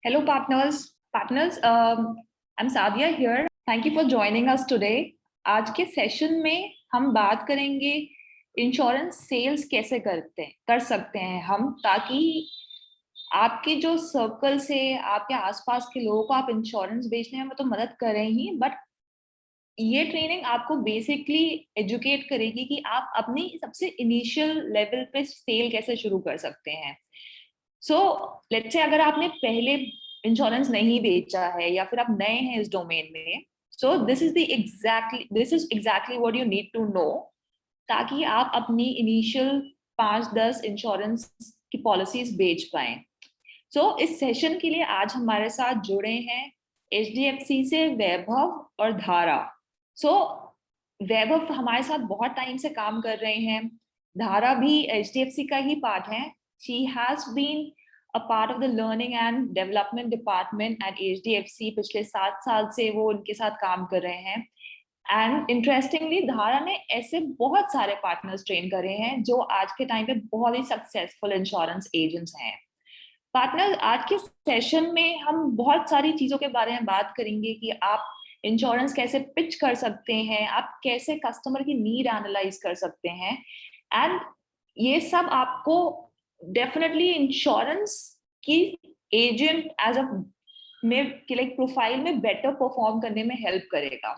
Hello, partners. Partners, I'm Sadia here. Thank you for joining us today. आज के session में हम बात करेंगे इंश्योरेंस सेल्स कैसे कर सकते हैं हम, ताकि आपके जो सर्कल से आपके आसपास के लोगों को आप इंश्योरेंस बेचने में तो मदद करें ही, बट ये ट्रेनिंग आपको बेसिकली एजुकेट करेगी कि आप अपनी सबसे इनिशियल लेवल पे सेल कैसे शुरू कर सकते हैं। सो लेट्स से अगर आपने पहले इंश्योरेंस नहीं बेचा है या फिर आप नए हैं इस डोमेन में, so this is exactly what you need to know, ताकि आप अपनी इनिशियल 5-10 इंश्योरेंस की पॉलिसीज बेच पाए। सो इस सेशन के लिए आज हमारे साथ जुड़े हैं HDFC से वैभव और धारा। सो वैभव हमारे साथ बहुत टाइम से काम कर रहे हैं, धारा भी HDFC का ही पार्ट है। She has been a part of the learning and development department at HDFC। पिछले 7 साल से वो उनके साथ काम कर रहे हैं। एंड इंटरेस्टिंगली धारा ने ऐसे बहुत सारे पार्टनर्स ट्रेन करे हैं जो आज के टाइम पे बहुत ही सक्सेसफुल इंश्योरेंस एजेंट्स हैं। पार्टनर, आज के सेशन में हम बहुत सारी चीजों के बारे में बात करेंगे कि आप इंश्योरेंस कैसे पिच कर सकते हैं, आप कैसे कस्टमर की नीड एनालाइज कर सकते हैं, एंड ये सब आपको डेफिनेटली इंश्योरेंस की agent as a like profile में बेटर परफॉर्म करने में हेल्प करेगा।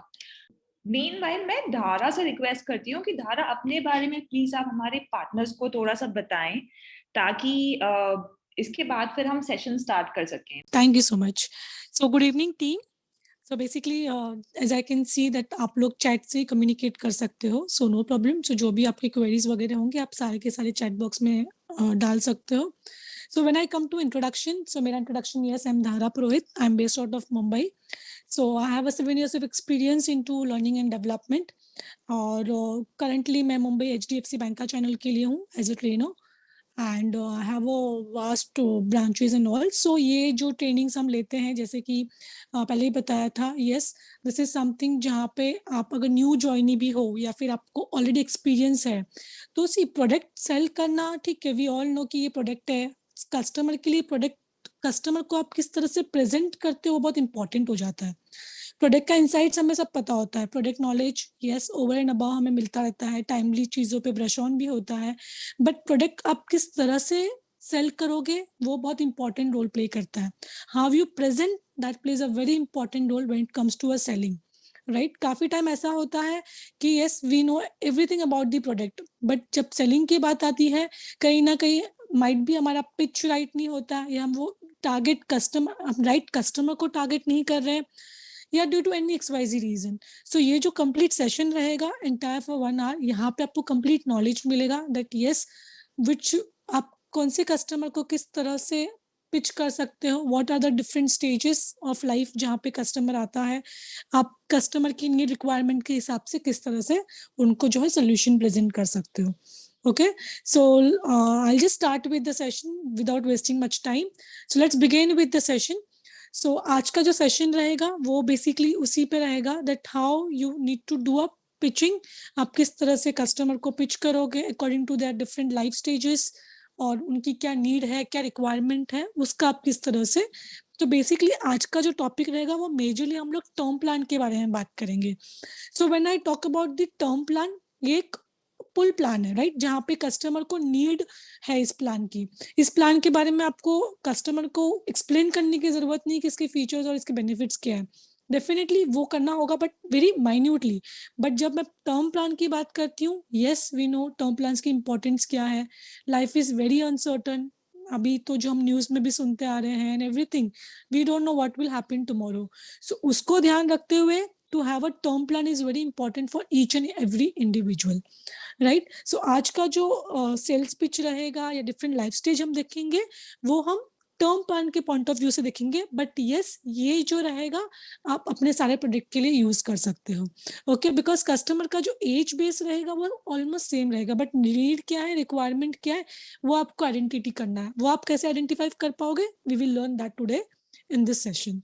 मीनवाइल मैं धारा से रिक्वेस्ट करती हूँ कि धारा अपने बारे में प्लीज आप हमारे पार्टनर्स को थोड़ा सा बताएं, ताकि इसके बाद फिर हम सेशन स्टार्ट कर सकें। Thank you so much. So good evening team. So basically as I can see that आप लोग चैट से कम्युनिकेट कर सकते हो, सो नो प्रॉब्लम। सो जो भी आपके क्वेरीज वगैरह होंगे आप सारे के सारे चैट बॉक्स में डाल सकते हो। So when I come to introduction, so मेरा introduction, yes, I am Dhara Purohit, I am based out of Mumbai. So I have 7 years of experience into learning and development, और करंटली मैं मुंबई HDFC बैंक का channel के लिए हूँ as a trainer, and I have a vast branches and all. So ये जो trainings हम लेते हैं, जैसे कि पहले ही बताया था, यस, दिस इज समथिंग जहाँ पे आप अगर न्यू ज्वाइनी भी हो या फिर आपको ऑलरेडी एक्सपीरियंस है, तो सी प्रोडक्ट सेल करना, ठीक है, वी ऑल नो कि ये प्रोडक्ट है कस्टमर के लिए। प्रोडक्ट कस्टमर को आप किस तरह से प्रेजेंट करते हो वो बहुत इंपॉर्टेंट हो जाता है। प्रोडक्ट का इंसाइट्स हमें सब पता होता है, product knowledge yes over and above हमें मिलता रहता है, टाइमली चीज़ों पे ब्रश ऑन भी होता है, बट प्रोडक्ट आप किस तरह से सेल करोगे वो बहुत इंपॉर्टेंट रोल प्ले करता है। How you present, that plays a very important role when it comes to a selling, right. काफी टाइम ऐसा होता है कि yes we know everything about the product, but जब सेलिंग की बात आती है कहीं ना कहीं माइट भी हमारा पिच राइट नहीं होता, या हम वो टारगेट कस्टमर, राइट कस्टमर को टारगेट नहीं कर रहे हैं, या due to any XYZ reason. So ये जो कंप्लीट सेशन रहेगा एंटायर फॉर 1 hour, यहाँ पे आपको कंप्लीट नॉलेज मिलेगा दैट यस विच आप कौन से कस्टमर को किस तरह से पिच कर सकते हो, what are the different stages of life जहाँ पे कस्टमर आता है, आप कस्टमर की नीड रिक्वायरमेंट के हिसाब से किस तरह से उनको जो है सोल्यूशन प्रेजेंट कर सकते हो। Okay, so I'll just start with the session without wasting much time. So let's begin with the session. So आज का जो सेशन रहेगा वो बेसिकली उसी पे रहेगा that how you need to do a pitching. आप किस तरह से कस्टमर को पिच करोगे according to their different life stages, और उनकी क्या नीड है, क्या रिक्वायरमेंट है, उसका आप किस तरह से। तो बेसिकली आज का जो टॉपिक रहेगा वो मेजरली हम लोग टर्म प्लान के बारे में बात करेंगे। सो when I talk about the term plan, ये एक पुल प्लान है, राइट, जहाँ पे कस्टमर को नीड है इस प्लान की। इस प्लान के बारे में आपको कस्टमर को एक्सप्लेन करने की जरूरत नहीं कि इसके फीचर्स और इसके बेनिफिट्स क्या है, डेफिनेटली वो करना होगा बट वेरी माइन्यूटली। बट जब मैं टर्म प्लान की बात करती हूँ, yes we know term plan की इंपॉर्टेंस क्या है। लाइफ इज वेरी अनसर्टन, अभी तो जो हम न्यूज में भी सुनते आ रहे हैं, and everything, we don't know what will happen tomorrow. So उसको ध्यान रखते हुए to have a term plan is very important for each and every individual, right. So आज का जो सेल्स पिच रहेगा या डिफरेंट लाइफ स्टेज हम देखेंगे वो हम टर्म प्लान के पॉइंट ऑफ व्यू से देखेंगे, बट यस ये जो रहेगा आप अपने सारे प्रोडक्ट के लिए यूज कर सकते हो, ओके, बिकॉज कस्टमर का जो एज बेस रहेगा वो ऑलमोस्ट सेम रहेगा, बट नीड क्या है, रिक्वायरमेंट क्या है, वो आपको आइडेंटिटी करना है। वो आप कैसे आइडेंटिफाई कर पाओगे, we will learn that today in this session,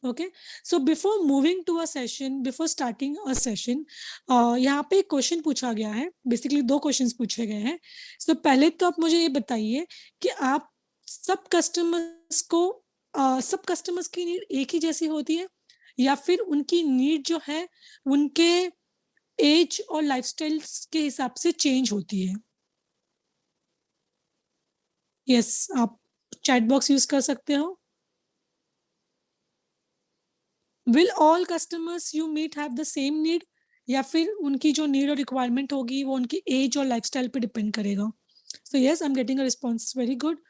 okay, so before moving to a session, before starting a session, यहाँ पे एक क्वेश्चन पूछा गया है, बेसिकली 2 क्वेश्चंस पूछे गए हैं। तो पहले तो आप मुझे ये बताइए कि आप सब कस्टमर्स को सब कस्टमर्स की नीड एक ही जैसी होती है, या फिर उनकी नीड जो है उनके एज और लाइफस्टाइल के हिसाब से चेंज होती है? यस, आप चैट बॉक्स यूज कर सकते हो. Will all customers you meet have the same need, या फिर उनकी जो नीड और रिक्वायरमेंट होगी वो उनकी एज और लाइफस्टाइल पे डिपेंड करेगा? So yes, I am getting a response, very good.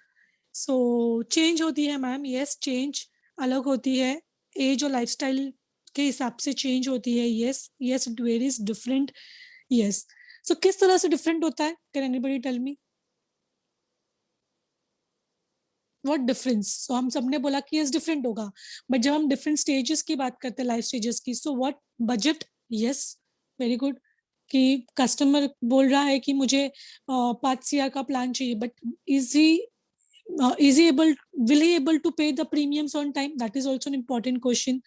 So change होती है मैम, यस, चेंज अलग होती है, एज और लाइफस्टाइल के हिसाब से चेंज होती है. Yes yes, it varies different. Yes. So किस तरह से डिफरेंट होता है? Can anybody tell me what difference? So हम सबने बोला कि यस डिफरेंट होगा, बट जब हम डिफरेंट स्टेजेस की बात करते हैं, लाइफ स्टेजेस की, so what budget? Yes, very good. कि कस्टमर बोल रहा है कि मुझे 5 CR का प्लान चाहिए, but is he is he able will he able to pay the premiums on time? That is also an important question.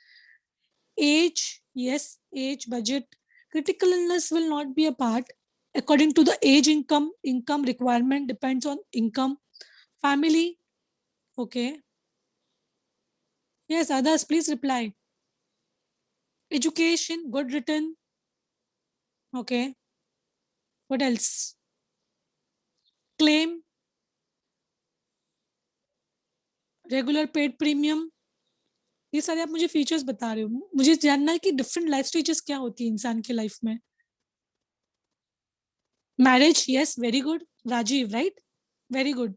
Age, yes, age, budget. Critical illness will not be a part. According to the age, income requirement depends on income. Family, okay. Yes, others please reply. Education, good written, okay. What else? Claim, regular paid premium. ये सारे आप मुझे features बता रहे हो, मुझे जानना है कि डिफरेंट लाइफ स्टेजेस क्या होती है इंसान के लाइफ में. Marriage, yes, very good. Rajeev, right, very good.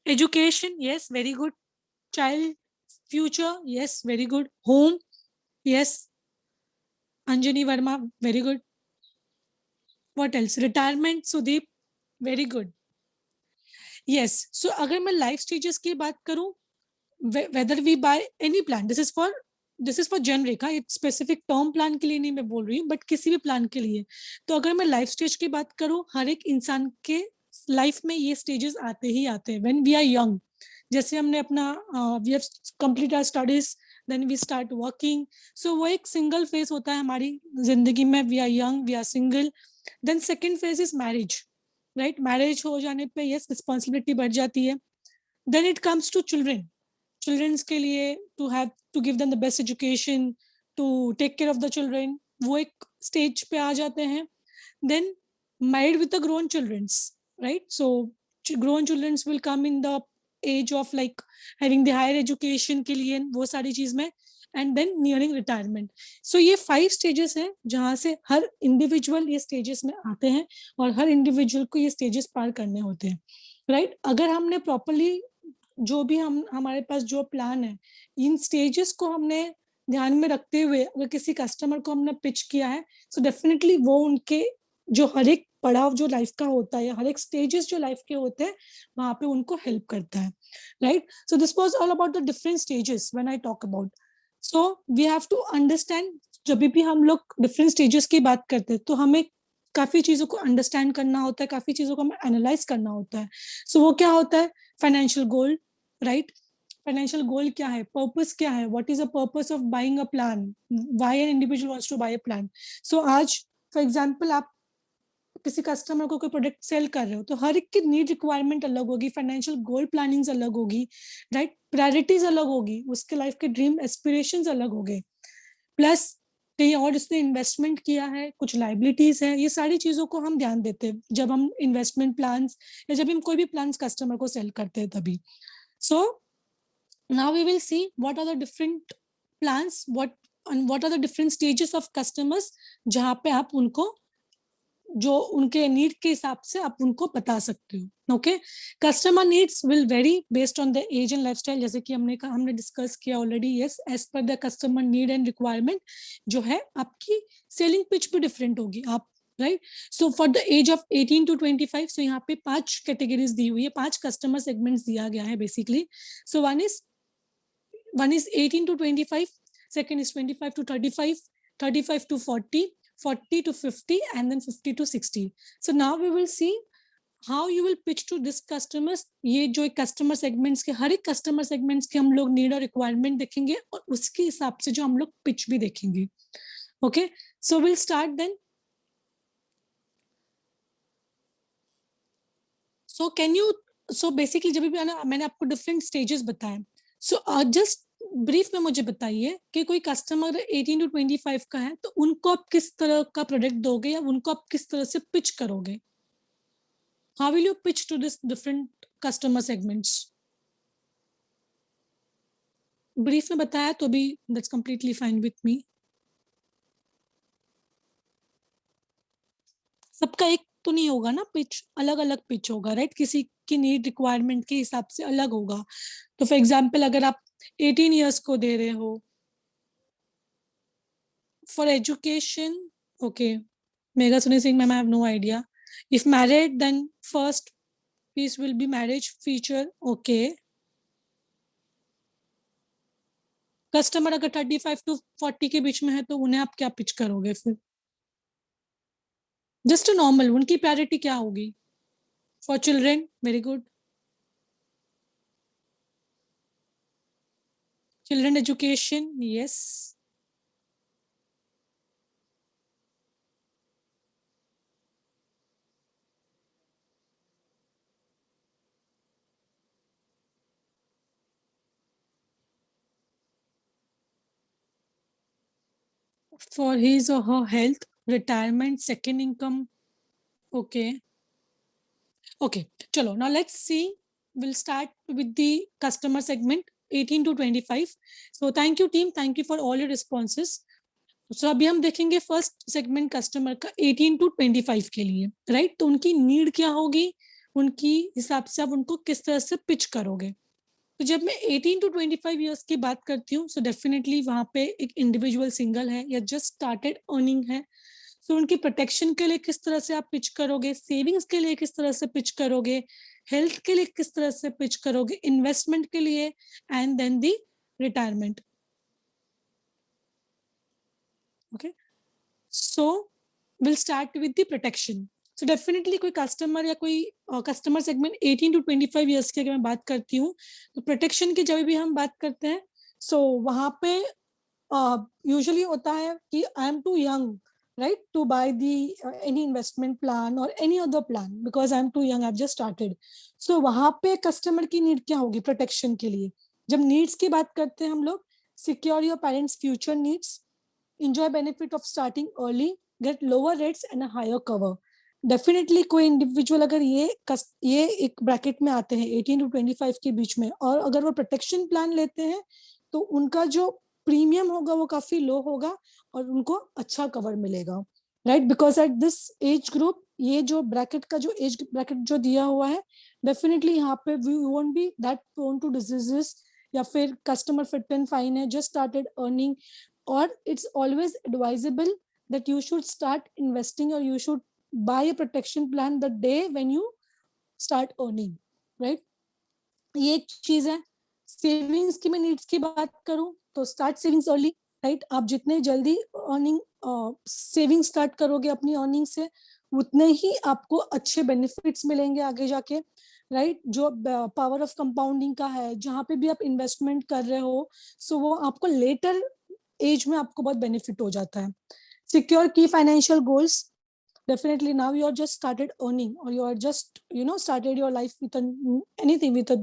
Education, yes, very good. Child, future, yes, very good. Home, yes. Anjani Verma, very good. What else? Retirement, Sudeep, very good. Yes. So अगर मैं life stages की बात करूं, whether we buy any plan, this is for generic, हाँ, it's specific term plan के लिए नहीं मैं बोल रही हूँ, but किसी भी plan के लिए. तो अगर मैं life stage की बात करूं, हर एक इंसान के लाइफ में ये स्टेजेस आते ही आते हैं. व्हेन वी आर यंग, जैसे हमने अपना we have complete our studies, then we start working, so वो एक सिंगल फेज होता है हमारी जिंदगी में. We are young, we are single. Then second phase is marriage, right. Marriage हो जाने पे यस रिस्पॉन्सिबिलिटी बढ़ जाती है. Then it comes to children. Childrens के लिए to have to give them the best education, to take care of the children, वो एक स्टेज पे आ जाते हैं. Then married with the grown children's, right? So grown children's will come in the age of like having the higher education के लिए वो सारी चीज में, and then nearing retirement. So ये 5 stages हैं जहाँ से हर individual ये stages में आते हैं और हर individual को ये stages पार करने होते हैं, right? अगर हमने properly जो भी हमारे पास जो प्लान है, इन स्टेजेस को हमने ध्यान में रखते हुए अगर किसी कस्टमर को हमने पिच किया है, सो डेफिनेटली वो उनके जो हर एक पड़ाव जो लाइफ का होता है, हर एक स्टेजेस जो लाइफ के होते हैं, वहां पे उनको हेल्प करता है, right. So this was all about the different stages when I talk about. So we have to understand, जब भी हम लोग डिफरेंट स्टेजेस की बात करते हैं तो हमें काफी चीजों को अंडरस्टैंड करना होता है, काफी चीजों को हमें एनालाइज करना होता है. सो वो क्या होता है? Financial goal, right. Financial goal क्या है? पर्पस क्या है? What is the purpose of buying a plan? Why an individual wants to buy a plan? So आज फॉर एग्जांपल आप किसी कस्टमर को कोई प्रोडक्ट सेल कर रहे हो तो हर एक की नीड रिक्वायरमेंट अलग होगी, फाइनेंशियल गोल प्लानिंग अलग होगी, राइट. प्रायोरिटीज अलग होगी, उसके लाइफ के ड्रीम एस्पिरेशंस अलग होंगे, प्लस कहीं और इसने इन्वेस्टमेंट किया है, कुछ लाइबिलिटीज है, ये सारी चीजों को हम ध्यान देते हैं जब हम इन्वेस्टमेंट प्लान्स या जब हम कोई भी प्लान्स कस्टमर को सेल करते हैं तभी. सो now we will see what are the different plans, what are the different stages of customers जहाँ पे आप उनको जो उनके नीड के हिसाब से आप उनको बता सकते हो. Okay, customer needs will vary based on the age and lifestyle, जैसे कि हमने डिस्कस किया already. Yes, as per the customer need and requirement जो है आपकी सेलिंग पिच भी डिफरेंट होगी. आप right. So for the age of 18 to 25, so यहाँ पे 5 कैटेगरीज दी हुई है, 5 कस्टमर सेगमेंट्स दिया गया है basically. So one is 18 to 25, second is 25 to 35, 35 to 40, 40 to 50, and then 50 to 60. So now we will see how you will pitch to this customers. ये जो customer segments के हर एक कस्टमर सेगमेंट्स के हम लोग नीड और रिक्वायरमेंट देखेंगे और उसके हिसाब से जो हम लोग पिच भी देखेंगे. Okay, so will start then. So can you so basically जब भी मैंने आपको डिफरेंट स्टेजेस बताए, सो जस्ट ब्रीफ में मुझे बताइए कि कोई कस्टमर 18 to 25 का है, तो उनको आप किस तरह का प्रोडक्ट दोगे या उनको आप किस तरह से पिच करोगे? How will you pitch to this different customer segments? Brief में बताया तो भी that's completely fine with me. सबका एक तो नहीं होगा ना पिच, अलग अलग पिच होगा, राइट? किसी की नीड रिक्वायरमेंट के हिसाब से अलग होगा. तो फॉर एग्जाम्पल अगर आप 18 ईयर्स को दे रहे हो for education, okay, Megha Suni Singh ma'am, I have no idea. If married then first piece will be marriage feature, okay. Customer अगर 35 to 40 के बीच में है तो उन्हें आप क्या पिच करोगे फिर? जस्ट अ नॉर्मल, उनकी प्रायोरिटी क्या होगी? For children, very good. Children education, yes. For his or her health, retirement, second income, okay. Okay, chalo, now let's see. We'll start with the customer segment 18 to 25. So thank you team, thank you for all your responses. So अभी हम देखेंगे first segment customer का 18 to 25 के लिए, right? तो उनकी need क्या होगी, उनकी हिसाब से आप उनको किस तरह से पिच करोगे. तो जब मैं 18 to 25 ईयर्स की बात करती हूँ, सो डेफिनेटली वहां पे एक इंडिविजुअल सिंगल है या जस्ट स्टार्टेड अर्निंग है. सो उनकी प्रोटेक्शन के लिए किस तरह से आप पिच करोगे, सेविंग्स के लिए किस तरह से पिच करोगे, हेल्थ के लिए किस तरह से पिच करोगे, इन्वेस्टमेंट के लिए, and then the retirement. Okay, so will start with the protection. So definitely कोई कस्टमर या कोई कस्टमर सेगमेंट 18 to 25 ईयर्स की अगर मैं बात करती हूँ, तो प्रोटेक्शन की जब भी हम बात करते हैं, सो वहां पे यूजुअली होता है कि I am too young, right, to buy the any investment plan or any other plan because I'm too young, I've just started. So वहां पे कस्टमर की नीड क्या होगी प्रोटेक्शन के लिए? जब नीड्स की बात करते हैं हम लोग, secure your parents future needs, enjoy benefit of starting early, get lower rates and a higher cover. Definitely कोई इंडिविजुअल अगर ये एक ब्रैकेट में आते हैं 18 to 25 के बीच में, और अगर वो प्रोटेक्शन प्लान लेते हैं, तो उनका जो प्रीमियम होगा वो काफी लो होगा और उनको अच्छा कवर मिलेगा, right? Because at this age group, ये जो ब्रैकेट का जो एज ब्रैकेट जो दिया हुआ है, डेफिनेटली यहाँ पे we won't be that prone to diseases, या फिर कस्टमर फिट एंड फाइन है, just started earning, or it's always advisable that you should start investing or you should buy a protection plan the day when you start earning, right? ये एक चीज है. Savings की मैं needs की बात करूं तो स्टार्ट सेविंग्स अर्ली, राइट? आप जितने जल्दी अर्निंग सेविंग स्टार्ट करोगे अपनी अर्निंग से, उतने ही आपको अच्छे बेनिफिट्स मिलेंगे आगे जाके, राइट? जो पावर ऑफ कंपाउंडिंग का है, जहां पे भी आप इन्वेस्टमेंट कर रहे हो, सो वो आपको लेटर एज में आपको बहुत बेनिफिट हो जाता है. सिक्योर की financial goals, definitely now you are just started earning or you are just started your life with anything with a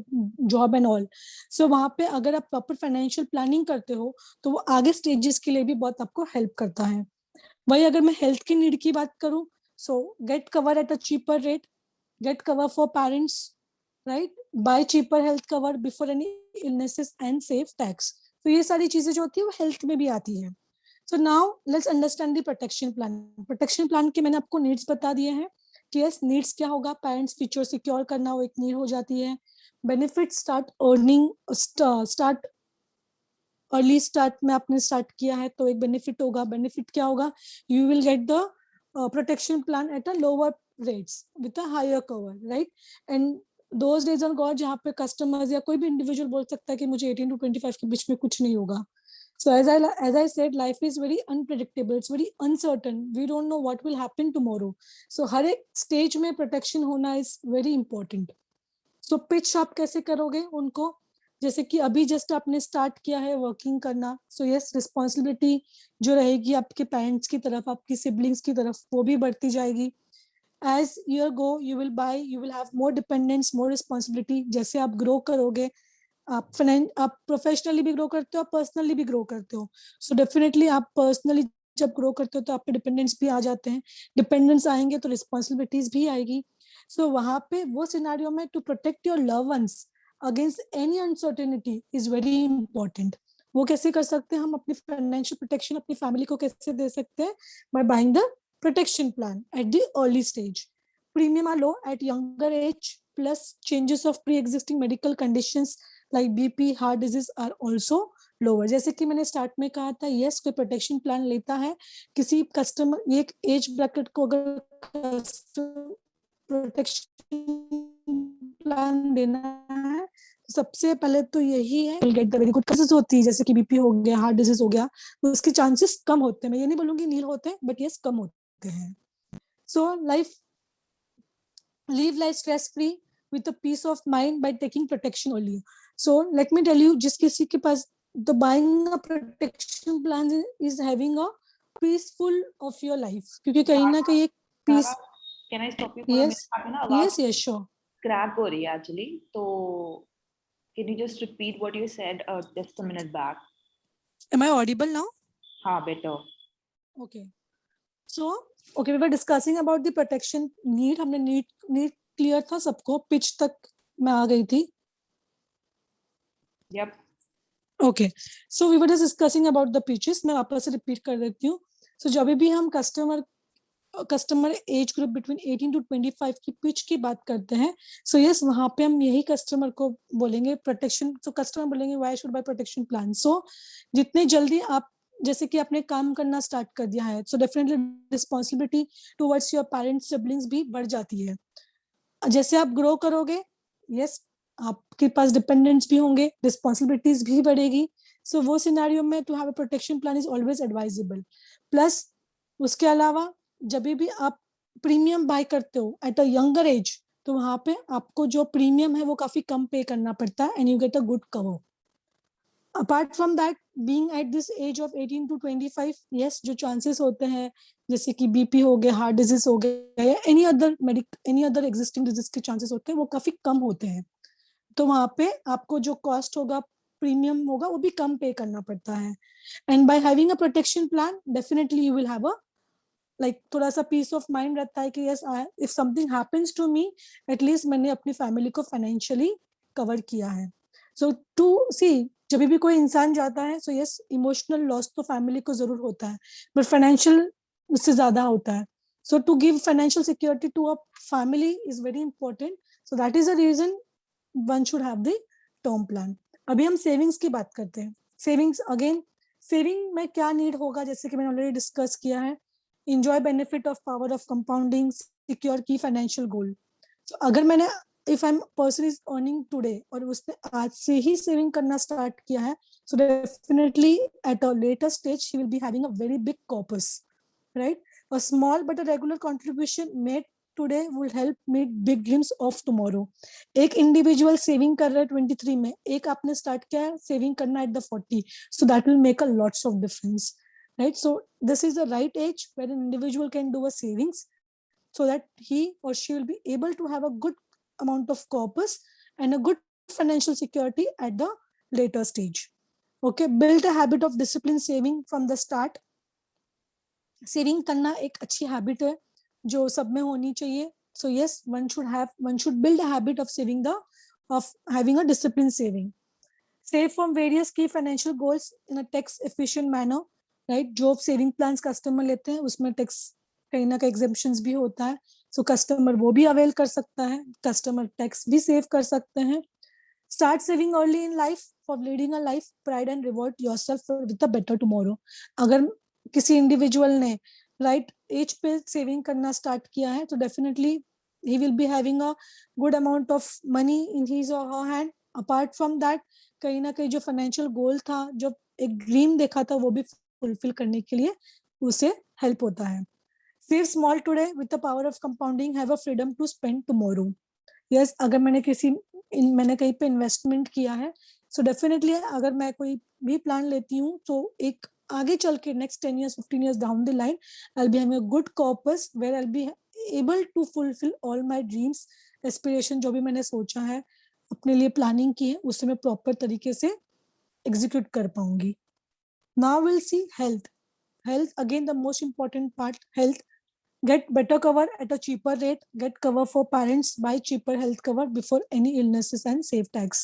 job and all. So वहां पे अगर आप प्रॉपर फाइनेंशियल प्लानिंग करते हो तो वो आगे स्टेजेस के लिए भी बहुत आपको हेल्प करता है. वही अगर मैं हेल्थ की नीड की बात करूं, so get cover at a cheaper rate, get cover for parents, right? Buy cheaper health cover before any illnesses and save tax. तो ये सारी चीजें जो होती है वो हेल्थ में भी आती है. So now let's understand the protection plan. Protection plan के मैंने आपको नीड्स बता दिए हैं कि यस नीड्स क्या होगा, पेरेंट्स फ्यूचर सिक्योर करना वो एक नीड हो जाती है. Benefit start earning, start early start में आपने स्टार्ट किया है तो एक बेनिफिट होगा. बेनिफिट क्या होगा? You will get the protection plan at a lower rates with a higher cover, right? And those days are gone जहाँ पे कस्टमर्स या कोई भी इंडिविजुअल बोल सकता है कि मुझे 18 to 25 के बीच में कुछ नहीं होगा. So as I said, life is very unpredictable. It's very uncertain. We don't know what will happen tomorrow. So हर एक स्टेज में प्रोटेक्शन होना is very important. So pitch आप कैसे करोगे उनको? जैसे कि अभी जस्ट आपने स्टार्ट किया है वर्किंग करना, सो यस रिस्पॉन्सिबिलिटी जो रहेगी आपके पेरेंट्स की तरफ, आपकी सिबलिंग्स की तरफ, वो भी बढ़ती जाएगी. As year go, you will have more dependence, more responsibility. जैसे आप grow करोगे, आप प्रोफेशनली भी ग्रो करते हो, आप पर्सनली भी ग्रो करते हो. सो डेफिनेटली आप पर्सनली जब ग्रो करते हो तो आपके डिपेंडेंट्स भी आ जाते हैं. डिपेंडेंट्स आएंगे तो रिस्पॉन्सिबिलिटीज भी आएगी. सो वहां पे वो सिनेरियो में to protect your love ones against any uncertainty is very important. वो कैसे कर सकते हैं हम? अपनी फाइनेंशियल प्रोटेक्शन अपनी फैमिली को कैसे दे सकते हैं? By buying the protection plan at the early stage. Premium are low at younger age, plus changes of pre-existing medical conditions like BP, heart disease are also lower. जैसे कि मैंने start में कहा था, यस कोई प्रोटेक्शन प्लान लेता है किसी कस्टमर एक एज ब्रैकेट को अगर प्रोटेक्शन प्लान देना है, सबसे पहले तो यही है get the very good cases होती है, जैसे कि बीपी हो गया, हार्ट डिजीज हो गया, तो उसके चांसेस कम होते हैं. मैं ये नहीं बोलूंगी नील होते हैं, बट यस कम होते हैं. सो live life stress free with a peace of mind by taking protection early. So let me tell you, जिस किसी के पास the buying a protection plan is having a peaceful of your life, क्योंकि कहीं ना कहीं एक peace. Can I stop you for a minute? Yes, आपने ना आवाज yes, sure. क्रैक हो रही है एक्चुअली, तो can you just repeat what you said just a minute back? Am I audible now? हाँ, better. Okay. So, okay, we were discussing about the protection need. हमने need clear था सबको, pitch तक मैं आ गई थी. Yep. Okay, so we were just discussing about the pitches. मैं वापस से repeat कर देती हूँ. So जब भी हम customer age group between 18 to 25 की पिच की बात करते हैं, सो यस वहां पे हम यही कस्टमर को बोलेंगे प्रोटेक्शन. तो कस्टमर बोलेंगे why should buy protection plan. So जितने जल्दी आप जैसे कि आपने काम करना स्टार्ट कर दिया है, so definitely responsibility towards your parents siblings भी बढ़ जाती है. जैसे आप ग्रो करोगे, यस आपके पास डिपेंडेंट्स भी होंगे, रिस्पॉन्सिबिलिटीज भी बढ़ेगी. सो वो सिनेरियो में to have a protection plan is always advisable. Plus उसके अलावा जब भी आप प्रीमियम बाय करते हो एट अ यंगर एज, तो वहां पे आपको जो प्रीमियम है वो काफी कम पे करना पड़ता है and you get a good cover. Apart from that, being at this age of 18 to 25, yes जो चांसेस होते हैं जैसे कि बीपी हो गया, हार्ट डिजीज हो गया या एनी अदर एग्जिस्टिंग डिजीज के चांसेस होते हैं वो काफी कम होते हैं. तो वहां पे आपको जो कॉस्ट होगा, प्रीमियम होगा, वो भी कम पे करना पड़ता है. And by having a protection plan definitely you will have a थोड़ा सा पीस ऑफ माइंड रहता है कि yes if something happens to me, at least मैंने अपनी फैमिली को फाइनेंशियली कवर किया है. सो टू सी जब भी कोई इंसान जाता है, सो यस इमोशनल लॉस तो फैमिली को जरूर होता है, बट फाइनेंशियल उससे ज्यादा होता है. So to give financial security to a family is very important. So that is the reason one should have the term plan. अभी हम सेविंग्स की बात करते हैं. सेविंग्स अगेन, सेविंग में क्या नीड होगा, जैसे कि मैंने ऑलरेडी डिस्कस किया है. enjoy benefit of power of compounding, secure key financial goal. So अगर मैंने if I'm person is earning today और उसने आज से ही सेविंग करना स्टार्ट किया है, so definitely at a later stage he will be having a very big corpus, right? A small but a regular contribution made today will help meet big dreams of tomorrow. एक individual saving कर रहा है 23 में, एक आपने start किया है saving करना at the 40, so that will make a lots of difference, right? So this is the right age where an individual can do a savings so that he or she will be able to have a good amount of corpus and a good financial security at the later stage. Okay, build a habit of disciplined saving from the start. Saving करना एक अच्छी habit है जो सब में होनी चाहिए. So yes, one should build a habit of having a disciplined saving. Save from various key financial goals in a tax efficient manner, right? जो सेविंग प्लान्स कस्टमर लेते हैं उसमें टैक्स कहीं ना कहीं एग्जेम्पशंस भी होता है, सो कस्टमर वो भी अवेल कर सकता है, कस्टमर टैक्स भी सेव कर सकते हैं. Start saving early in life for leading a life pride and reward yourself with a better tomorrow. अगर किसी इंडिविजुअल ने राइट एज पे सेविंग करना स्टार्ट किया है, तो definitely he will be having a good amount of money in his or her hand. Apart from that, कहीं ना कहीं जो फाइनेंशियल गोल था, जो एक ड्रीम देखा था, वो भी फुलफिल करने के लिए उसे हेल्प होता है. Save small today with the power of compounding, have a freedom to spend tomorrow. Yes अगर मैंने कहीं पे इन्वेस्टमेंट किया है, सो डेफिनेटली अगर मैं कोई भी प्लान लेती हूँ, तो एक आगे चल के next 10 years 15 years down the line I will be having a good corpus where I will be able to fulfill all my dreams, aspiration, जो भी मैंने सोचा है, अपने लिए प्लानिंग की है, उससे मैं प्रॉपर तरीके से एग्जीक्यूट कर पाऊंगी. Now we'll see health. Health, again, the most important part. Health, get better cover at a cheaper rate, get cover for parents, buy cheaper health cover before any illnesses, and save tax.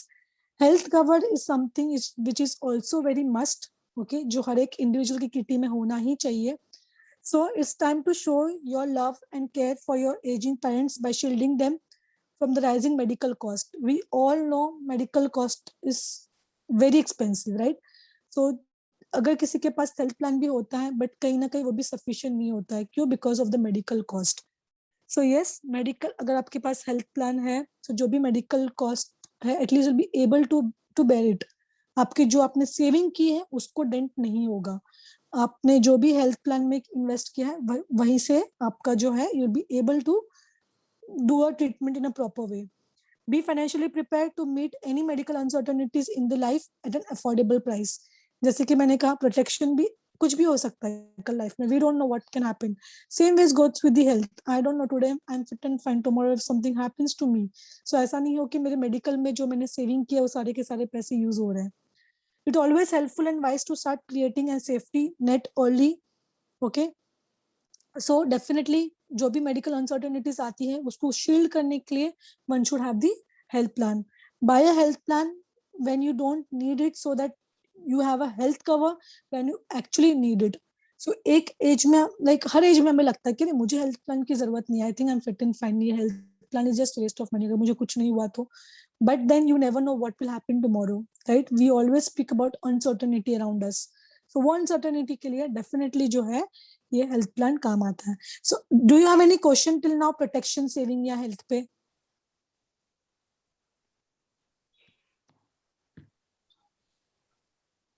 Health cover is something which is also very must. Okay, जो हर एक individual की kitty में होना ही चाहिए. So it's time to show your love and care for your aging parents by shielding them from the rising medical cost. We all know medical cost is very expensive, right? So अगर किसी के पास health plan भी होता है but कहीं ना कहीं वो भी सफिशिएंट नहीं होता है. क्यों? Because of the medical cost. So yes, medical, अगर आपके पास हेल्थ प्लान है तो जो भी मेडिकल कॉस्ट है at least will be able to bear it. आपकी जो आपने सेविंग की है उसको डेंट नहीं होगा. आपने जो भी हेल्थ प्लान में इन्वेस्ट किया है वहीं से आपका जो है you will be able to do a treatment in a proper way. Be financially prepared to meet any medical uncertainties in the life at an affordable price. जैसे कि मैंने कहा, प्रोटेक्शन भी कुछ भी हो सकता है कल लाइफ में. We don't know what can happen. Same ways goes with the health. I don't know today I am fit and fine, tomorrow if something happens to me. So ऐसा नहीं हो कि मेरे मेडिकल में जो मैंने सेविंग किया वो सारे के सारे पैसे यूज हो रहे हैं. It always helpful and wise to start creating an safety net early. Okay, so definitely जो भी मेडिकल अनसर्टेनिटीज आती है उसको शील्ड करने के लिए one should have the health plan. Buy a health plan when you don't need it so that you have a health cover when you actually need it. So एक as में, like हर as में हमें लगता है कि नहीं मुझे health plan की जरूरत नहीं है, I think I am fit and fine, ये health plan is just waste of money, अगर मुझे कुछ नहीं हुआ तो. But then you never know what will happen tomorrow, right? We always speak about uncertainty around us. So वो uncertainty के लिए डेफिनेटली जो है ये हेल्थ प्लान काम आता है. So do you have any question till now, protection, saving या हेल्थ पे?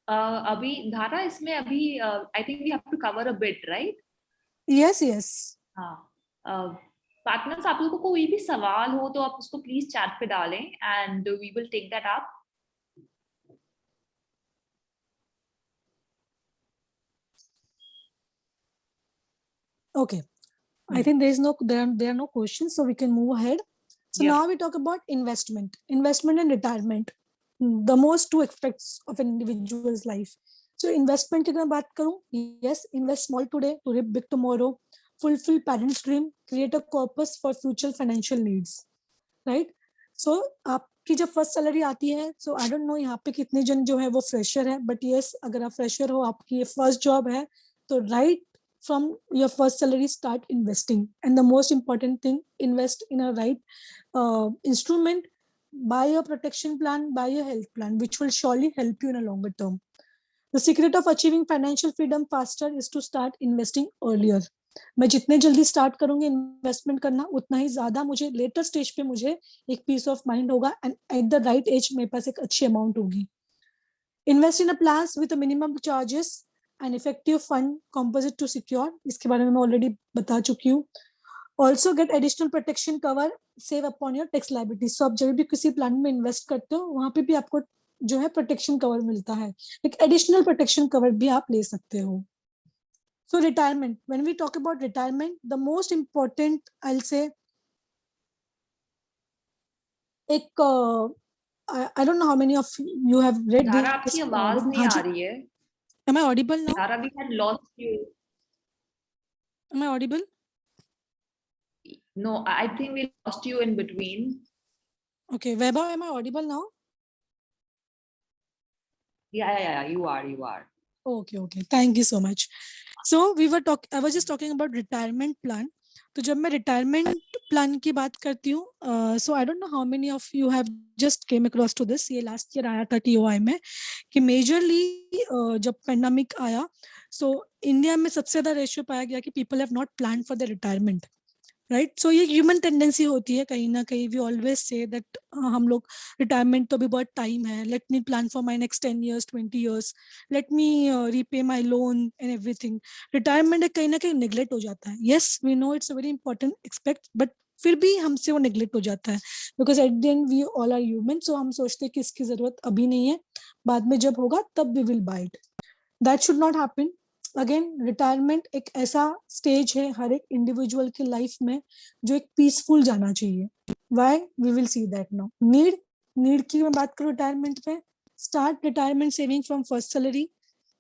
अभी धारा इसमें अभी I think we have to cover a bit, right? Yes yes. हाँ. पार्टनर्स, आप लोगों को कोई भी सवाल हो तो आप उसको प्लीज चैट पे डालें and we will take that up. Okay, I think there are no questions, so we can move ahead. So Yeah. now we talk about investment and retirement, the most two aspects of an individual's life. So investment की अगर बात करूं, yes, invest small today to reap big tomorrow, fulfill parents' dream, create a corpus for future financial needs, right? So आपकी जब first salary आती है, so I don't know यहाँ पे कितने जन जो है वो फ्रेशर है, but yes, अगर आप फ्रेशर हो, आपकी ये फर्स्ट जॉब है, तो right from your first salary start investing. And the most important thing, invest in a right instrument. Buy a protection plan, buy a health plan, which will surely help you in a longer term. The secret of achieving financial freedom faster is to start investing earlier. मैं जितने जल्दी start करूंगी investment करना, उतना ही ज्यादा मुझे later stage पे मुझे एक पीस ऑफ माइंड होगा and at the right age मेरे पास एक अच्छी अमाउंट होगी. Invest in a plans with minimum charges and effective fund composite to secure. इसके बारे में मैं ऑलरेडी बता चुकी हूँ. Also get additional protection cover, save upon your tax liability. So आप जब भी किसी प्लान में इन्वेस्ट करते हो वहां पे भी आपको जो है प्रोटेक्शन कवर मिलता है, एक एडिशनल प्रोटेक्शन कवर भी आप ले सकते हो. So retirement, when we talk about retirement, the most important, I'll say, I don't know how many of you have read धारा, this. आपकी आवाज नहीं आ रही है. Am I audible now? धारा, we had lost you. Am I audible? No, I think we lost you in between. Okay, Vaibhav, am I audible now? Yeah, you are. Okay. Thank you so much. So I was just talking about retirement plan. तो जब मैं retirement plan की बात करती हूँ, so I don't know how many of you have just came across to this. ये last year आया था TOI में कि मेजरली जब पेंडेमिक आया, सो इंडिया में सबसे ज्यादा रेशियो पाया गया कि people have not plan for the retirement, right? So ये ह्यूमन टेंडेंसी होती है कहीं ना कहीं. वी ऑलवेज से दैट हम लोग रिटायरमेंट तो अभी बहुत टाइम है, let me plan for my next 10 years 20 years, let me repay my loan and everything. Retirement कहीं ना कहीं नेग्लेक्ट हो जाता है. Yes, we know it's a very important aspect, but फिर भी हमसे वो नेग्लेक्ट हो जाता है because at the end we all are human. So हम सोचते हैं कि इसकी जरूरत अभी नहीं है, बाद में जब होगा तब we will buy it. That should not happen. Again retirement एक ऐसा स्टेज है हर एक इंडिविजुअल की लाइफ में जो एक पीसफुल जाना चाहिए. Why? We will see that now. Need की मैं बात करूं रिटायरमेंट पे. Start retirement saving from first salary.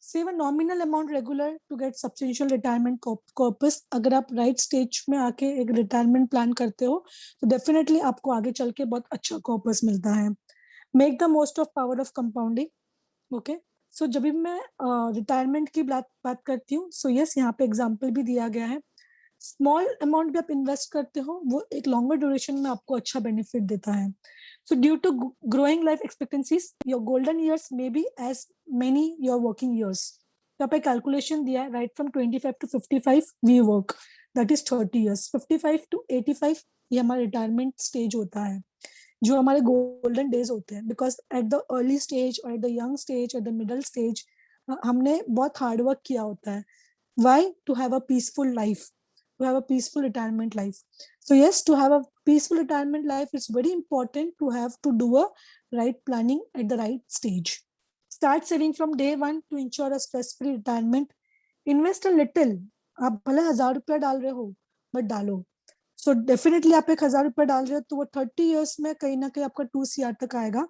Save a nominal amount regular to get substantial retirement corpus. अगर आप राइट स्टेज में आके एक रिटायरमेंट प्लान करते हो तो डेफिनेटली आपको आगे चल के बहुत अच्छा कॉर्पस मिलता है. Make the most of power of compounding. Okay. So जब भी मैं रिटायरमेंट की बात करती हूँ, सो यस यहाँ पे एग्जाम्पल भी दिया गया है. स्मॉल अमाउंट भी आप इन्वेस्ट करते हो वो एक लॉन्गर ड्यूरेशन में आपको अच्छा बेनिफिट देता है. So due to growing life expectancies your golden years may be as many your working years. यहाँ पे कैलकुलेशन दिया है. Right from 25 to 55 we work, that is 30 years. 55 to 85 ये हमारा रिटायरमेंट स्टेज होता है जो हमारे गोल्डन डेज होते हैं. Because at the early stage और at the young stage, at the middle stage हमने बहुत हार्ड वर्क किया होता है. Why? To have a peaceful life, to have a peaceful retirement life. So yes, to have a peaceful retirement life, it's very important to have to do a right planning at the right stage. Start saving from day one to ensure a stress-free retirement. Invest a little. आप भले 1,000 रुपया डाल रहे हो but डालो. So definitely आप 1,000 रुपया डाल रहे हो तो वो 30 years में कहीं ना कहीं आपका 2 CR तक आएगा.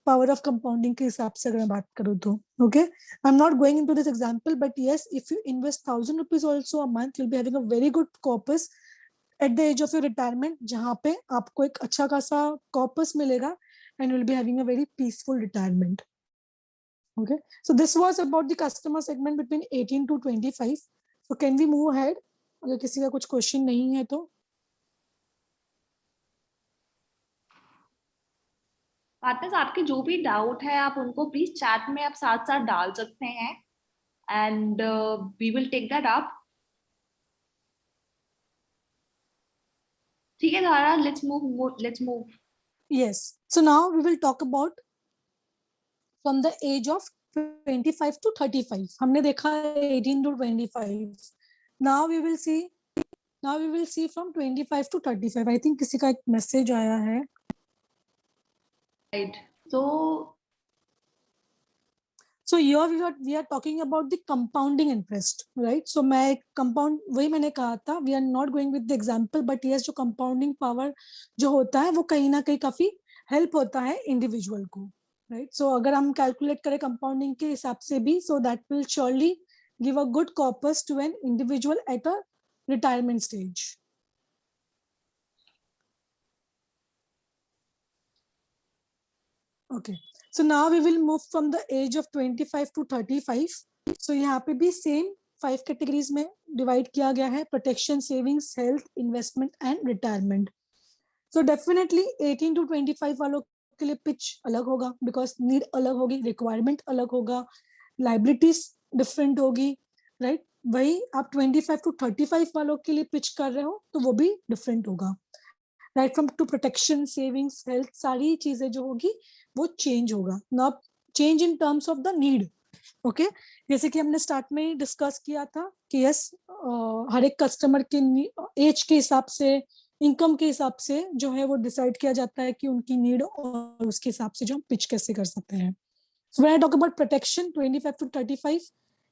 पावर ऑफ कंपाउंडिंग के हिसाब से अगर मैं बात करूँ तो. Okay. I am not going into this example but yes, if you invest 1,000 rupees also a month, you will be having a very good corpus at the age of your retirement, जहाँ पे आपको एक अच्छा खासा corpus मिलेगा and will be having a very peaceful retirement. Okay. So this was about the customer segment between 18 to 25. So can we move ahead अगर किसी का कुछ क्वेश्चन नहीं है तो. पार्टनर्स, आपके जो भी डाउट है आप उनको प्लीज चैट में आप साथ साथ डाल सकते हैं and we will take that up. ठीक है Dhara, let's move. Yes. So now we will talk about from the age of 25 to 35. हमने देखा 18 to 25. Now we will see from 25 to 35. I think किसी का एक मैसेज आया है. Right. so here we are talking about the compounding interest, right? So मैं compound वही मैंने कहा था, we are not going with the example, but yes, जो compounding power जो होता है वो कहीं ना कहीं काफी help होता है individual को, right? So अगर हम calculate करें compounding के हिसाब से भी, so that will surely give a good corpus to an individual at a retirement stage. Okay. So now we will move from the age of 25 to 35. So यहाँ पे भी same 5 categories में divide किया गया है: protection, savings, health, investment and retirement. So definitely 18 to 25 वालों के लिए pitch अलग होगा because need अलग होगी, requirement अलग होगा, liabilities different होगी, right? वही आप 25 to 35 वालों के लिए pitch कर रहे हो तो वो भी different होगा. Right from to protection, savings, health, सारी चीजें जो होगी वो चेंज होगा. ना change in terms of the need. Okay. जैसे कि हमने स्टार्ट में ही डिस्कस किया था कि यस, हर एक कस्टमर के एज के हिसाब से, इनकम के हिसाब से जो है वो डिसाइड किया जाता है कि उनकी नीड और उसके हिसाब से जो हम पिच कैसे कर सकते हैं. So when I talk about protection 25 to 35,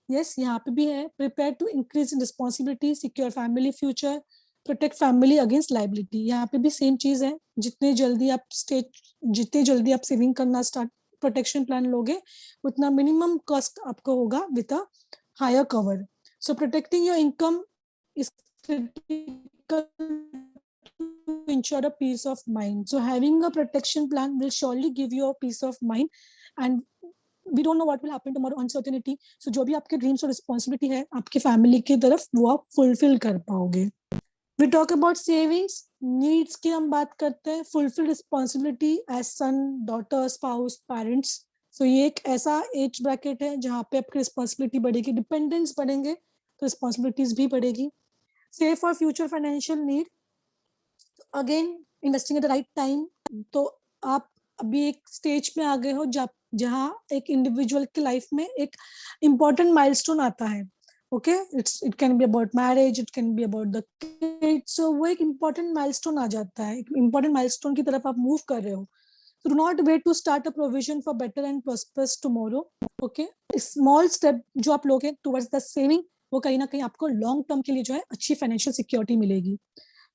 yes यहाँ पे भी है: prepare to increase in responsibility, secure family future, protect family against liability. यहाँ पे भी सेम चीज है. जितने जल्दी आप सेविंग करना स्टार्ट, प्रोटेक्शन प्लान लोगे, उतना मिनिमम कॉस्ट आपको होगा with a higher cover. So protecting your income is critical to ensure a peace of mind. So having a protection plan will surely give you a peace of mind, and we don't know what will happen tomorrow, uncertainty. So जो भी आपके dreams और responsibility है आपके family की तरफ, वो आप फुलफिल कर पाओगे. We talk about savings, needs की हम बात करते हैं, fulfill responsibility as son, daughter, spouse, parents. So ये एक ऐसा एज ब्रैकेट है जहाँ पे आपकी रिस्पॉन्सिबिलिटी बढ़ेगी, डिपेंडेंस बढ़ेंगे तो रिस्पॉन्सिबिलिटीज भी बढ़ेगी. Save for future financial need. Again, investing at the right time. तो आप अभी एक स्टेज में आ गए हो जहाँ एक इंडिविजुअल की लाइफ में एक इम्पोर्टेंट माइलस्टोन आता है. Okay, it can be about marriage, it can be about the kids. So वो एक important milestone आ जाता है, एक important milestone की तरफ आप move कर रहे हो. So do not wait to start a provision for better and prosperous tomorrow. Okay, small step जो आप लोगे टुवर्ड्स द सेविंग, वो कहीं ना कहीं आपको लॉन्ग टर्म के लिए जो है अच्छी फाइनेंशियल सिक्योरिटी मिलेगी.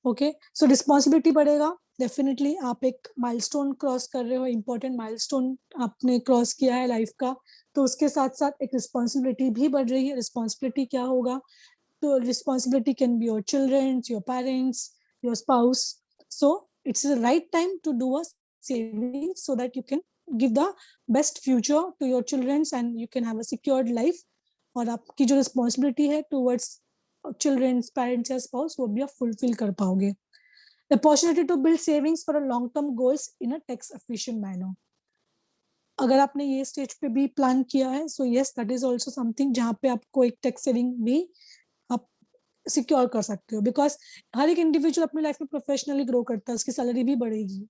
ओके, सो रिस्पॉन्सिबिलिटी बढ़ेगा. डेफिनेटली आप एक माइलस्टोन क्रॉस कर रहे हो, इंपॉर्टेंट माइलस्टोन आपने क्रॉस किया है लाइफ का, तो उसके साथ साथ एक रिस्पॉन्सिबिलिटी भी बढ़ रही है. रिस्पॉन्सिबिलिटी क्या होगा? तो responsibility can be your childrens, your parents, your spouse. So it's the right time to do a saving so that you can give the best future to your children and you can have a secured life. और आपकी जो responsibility है towards childrens, parents या spouse, वो भी आप fulfil कर पाओगे. Opportunity to build savings for a long term goals in a tax efficient manner. अगर आपने ये स्टेज पे भी प्लान किया है, so yes, that is also something जहाँ पे आपको एक टैक्स सेविंग भी आप सिक्योर कर सकते हो. बिकॉज हर एक इंडिविजुअल अपनी लाइफ में प्रोफेशनली ग्रो करता है, उसकी सैलरी भी बढ़ेगी.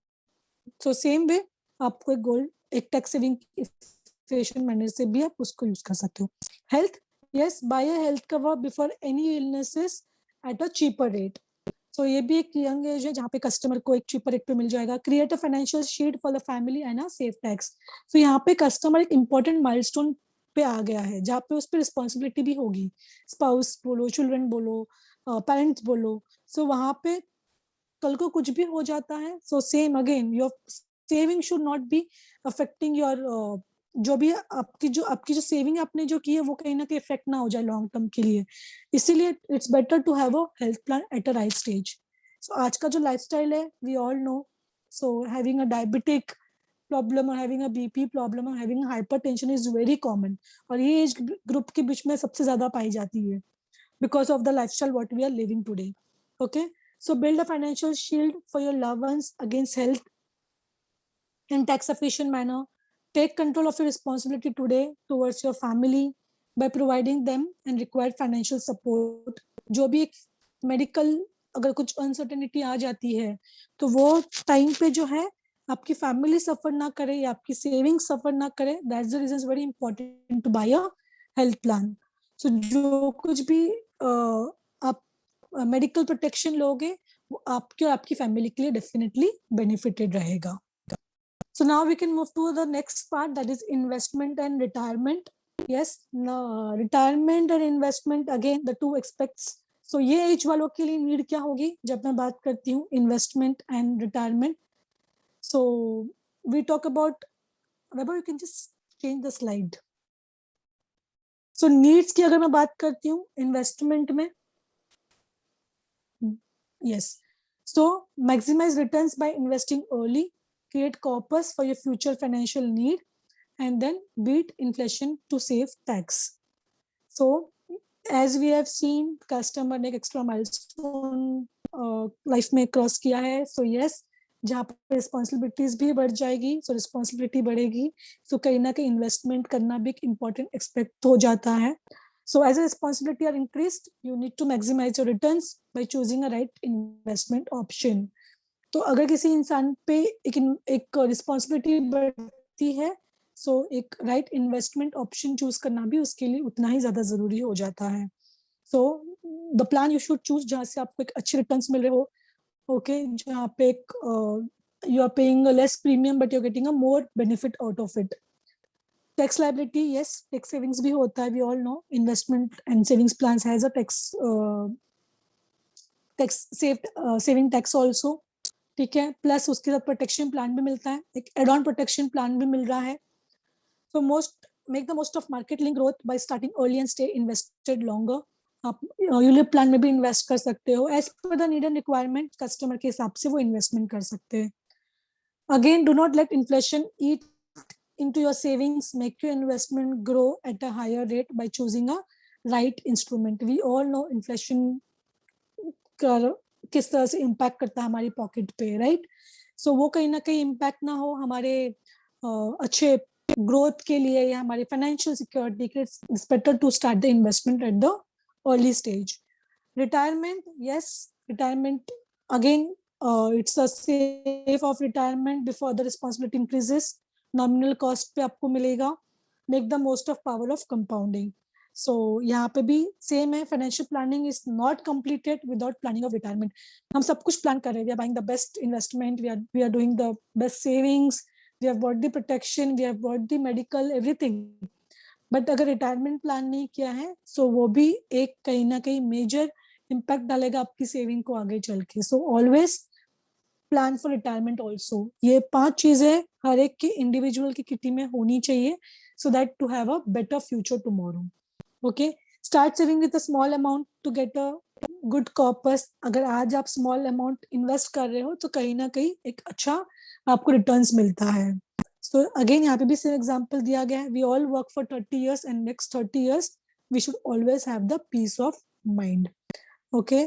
सो सेम वे आपको एक गोल, एक टैक्स सेविंग एफिशिएंट मैनर से भी आप उसको यूज कर सकते हो. Health, yes, buy a health cover before any illnesses at a cheaper rate. So ये भी एक यंग एज है जहाँ पे कस्टमर को एक चीपर रेट पे मिल जाएगा. Create a financial sheet for the family and a safe tax. So यहाँ पे कस्टमर एक इंपॉर्टेंट माइलस्टोन पे आ गया है जहाँ पे उस पर रिस्पॉन्सिबिलिटी भी होगी. स्पाउस बोलो, चिल्ड्रन बोलो, पेरेंट्स बोलो. सो वहां पे कल को कुछ भी हो जाता है, so same again your saving should not be affecting your, जो भी आपकी जो सेविंग आपने जो की है वो कहीं ना कहीं इफेक्ट ना हो जाए लॉन्ग टर्म के लिए. इसीलिए it's better to have a health plan at a right stage. So आज का जो लाइफस्टाइल है, we all know, so having a diabetic problem और हैविंग अ बीपी प्रॉब्लम और having hypertension is very common, और ये एज ग्रुप के बीच में सबसे ज्यादा पाई जाती है because of the lifestyle what we are living today. Okay, so build a financial shield for your loved ones against health in tax efficient manner. Take control of your responsibility today towards your family by providing them and required financial support. जो भी एक medical अगर कुछ uncertainty आ जाती है तो वो time पे जो है आपकी फैमिली सफर ना करे या आपकी सेविंग सफर ना करे. That's the reason very important to buy a health plan. So जो कुछ भी आप मेडिकल प्रोटेक्शन लोगे वो आपके और आपकी फैमिली के लिए डेफिनेटली बेनिफिटेड रहेगा. So now we can move to the next part, that is investment and retirement. Yes, retirement and investment, again the two aspects. So ये एज वालों के लिए नीड क्या होगी जब मैं बात करती हूँ investment and retirement. So we talk about, Weber, you can just change the slide. So needs की अगर मैं बात करती हूँ इन्वेस्टमेंट में, yes, so maximize returns by investing early, create corpus for your future financial need, and then beat inflation to save tax. So as we have seen, customer ने extra milestone life में cross किया है. So yes, जहाँ पर responsibilities भी बढ़ जाएगी, सो responsibility बढ़ेगी, सो कहीं ना कहीं इन्वेस्टमेंट करना भी एक इम्पोर्टेंट एक्सपेक्ट हो जाता है. So as a responsibility are increased, you need to maximize your returns by choosing a right investment option. तो अगर किसी इंसान पे एक रिस्पॉन्सिबिलिटी बढ़ती है, सो एक राइट इन्वेस्टमेंट ऑप्शन चूज करना भी उसके लिए उतना ही ज्यादा जरूरी हो जाता है. So the plan you should choose जहाँ से आपको एक अच्छे रिटर्न्स मिल रहे हो. ओके, जहाँ पे एक you are paying less premium but you are getting a more benefit out of it. Tax liability, yes, tax savings भी होता है. We all know investment and savings plans has a tax saving tax also. ठीक है, plus उसके साथ protection plan भी मिलता है, एक एड ऑन प्रोटेक्शन प्लान भी मिल रहा है. So make the most of market link growth by starting early and stay invested longer. आप यूलिप प्लान में भी इन्वेस्ट कर सकते हो as per the need and requirement, customer के हिसाब से वो इन्वेस्टमेंट कर सकते हैं. Again, do not let inflation eat into your savings. Make your investment grow at a higher rate by choosing a right instrument. We all know inflation किस तरह से इम्पैक्ट करता है हमारी पॉकेट पे, राइट. सो वो कहीं ना कहीं इम्पैक्ट ना हो हमारे अच्छे ग्रोथ के लिए या हमारे फाइनेंशियल सिक्योरिटी के. It's better to start the investment at the early stage. Retirement, yes, retirement again it's a safe of retirement before the responsibility increases. Nominal cost पे आपको मिलेगा. Make the most of power of compounding. So यहाँ पे भी same है, financial planning is not completed without planning of retirement. हम सब कुछ प्लान कर रहे हैं, we are buying the best investment, we are doing the best savings, we have bought the protection, we have bought the medical, everything, but अगर retirement plan नहीं किया है सो वो भी एक कहीं ना कहीं मेजर इम्पैक्ट डालेगा आपकी सेविंग को आगे चल के. So always plan for retirement also. ये 5 चीजें हर एक के इंडिविजुअल की किटी में होनी चाहिए so that to have a better future tomorrow. Okay, start saving with a small amount to get a good corpus. अगर आज आप small amount invest कर रहे हो तो कहीं ना कहीं एक अच्छा आपको returns मिलता है. So again यहाँ पे भी same example दिया गया है. We all work for 30 years and next 30 years we should always have the peace of mind. Okay,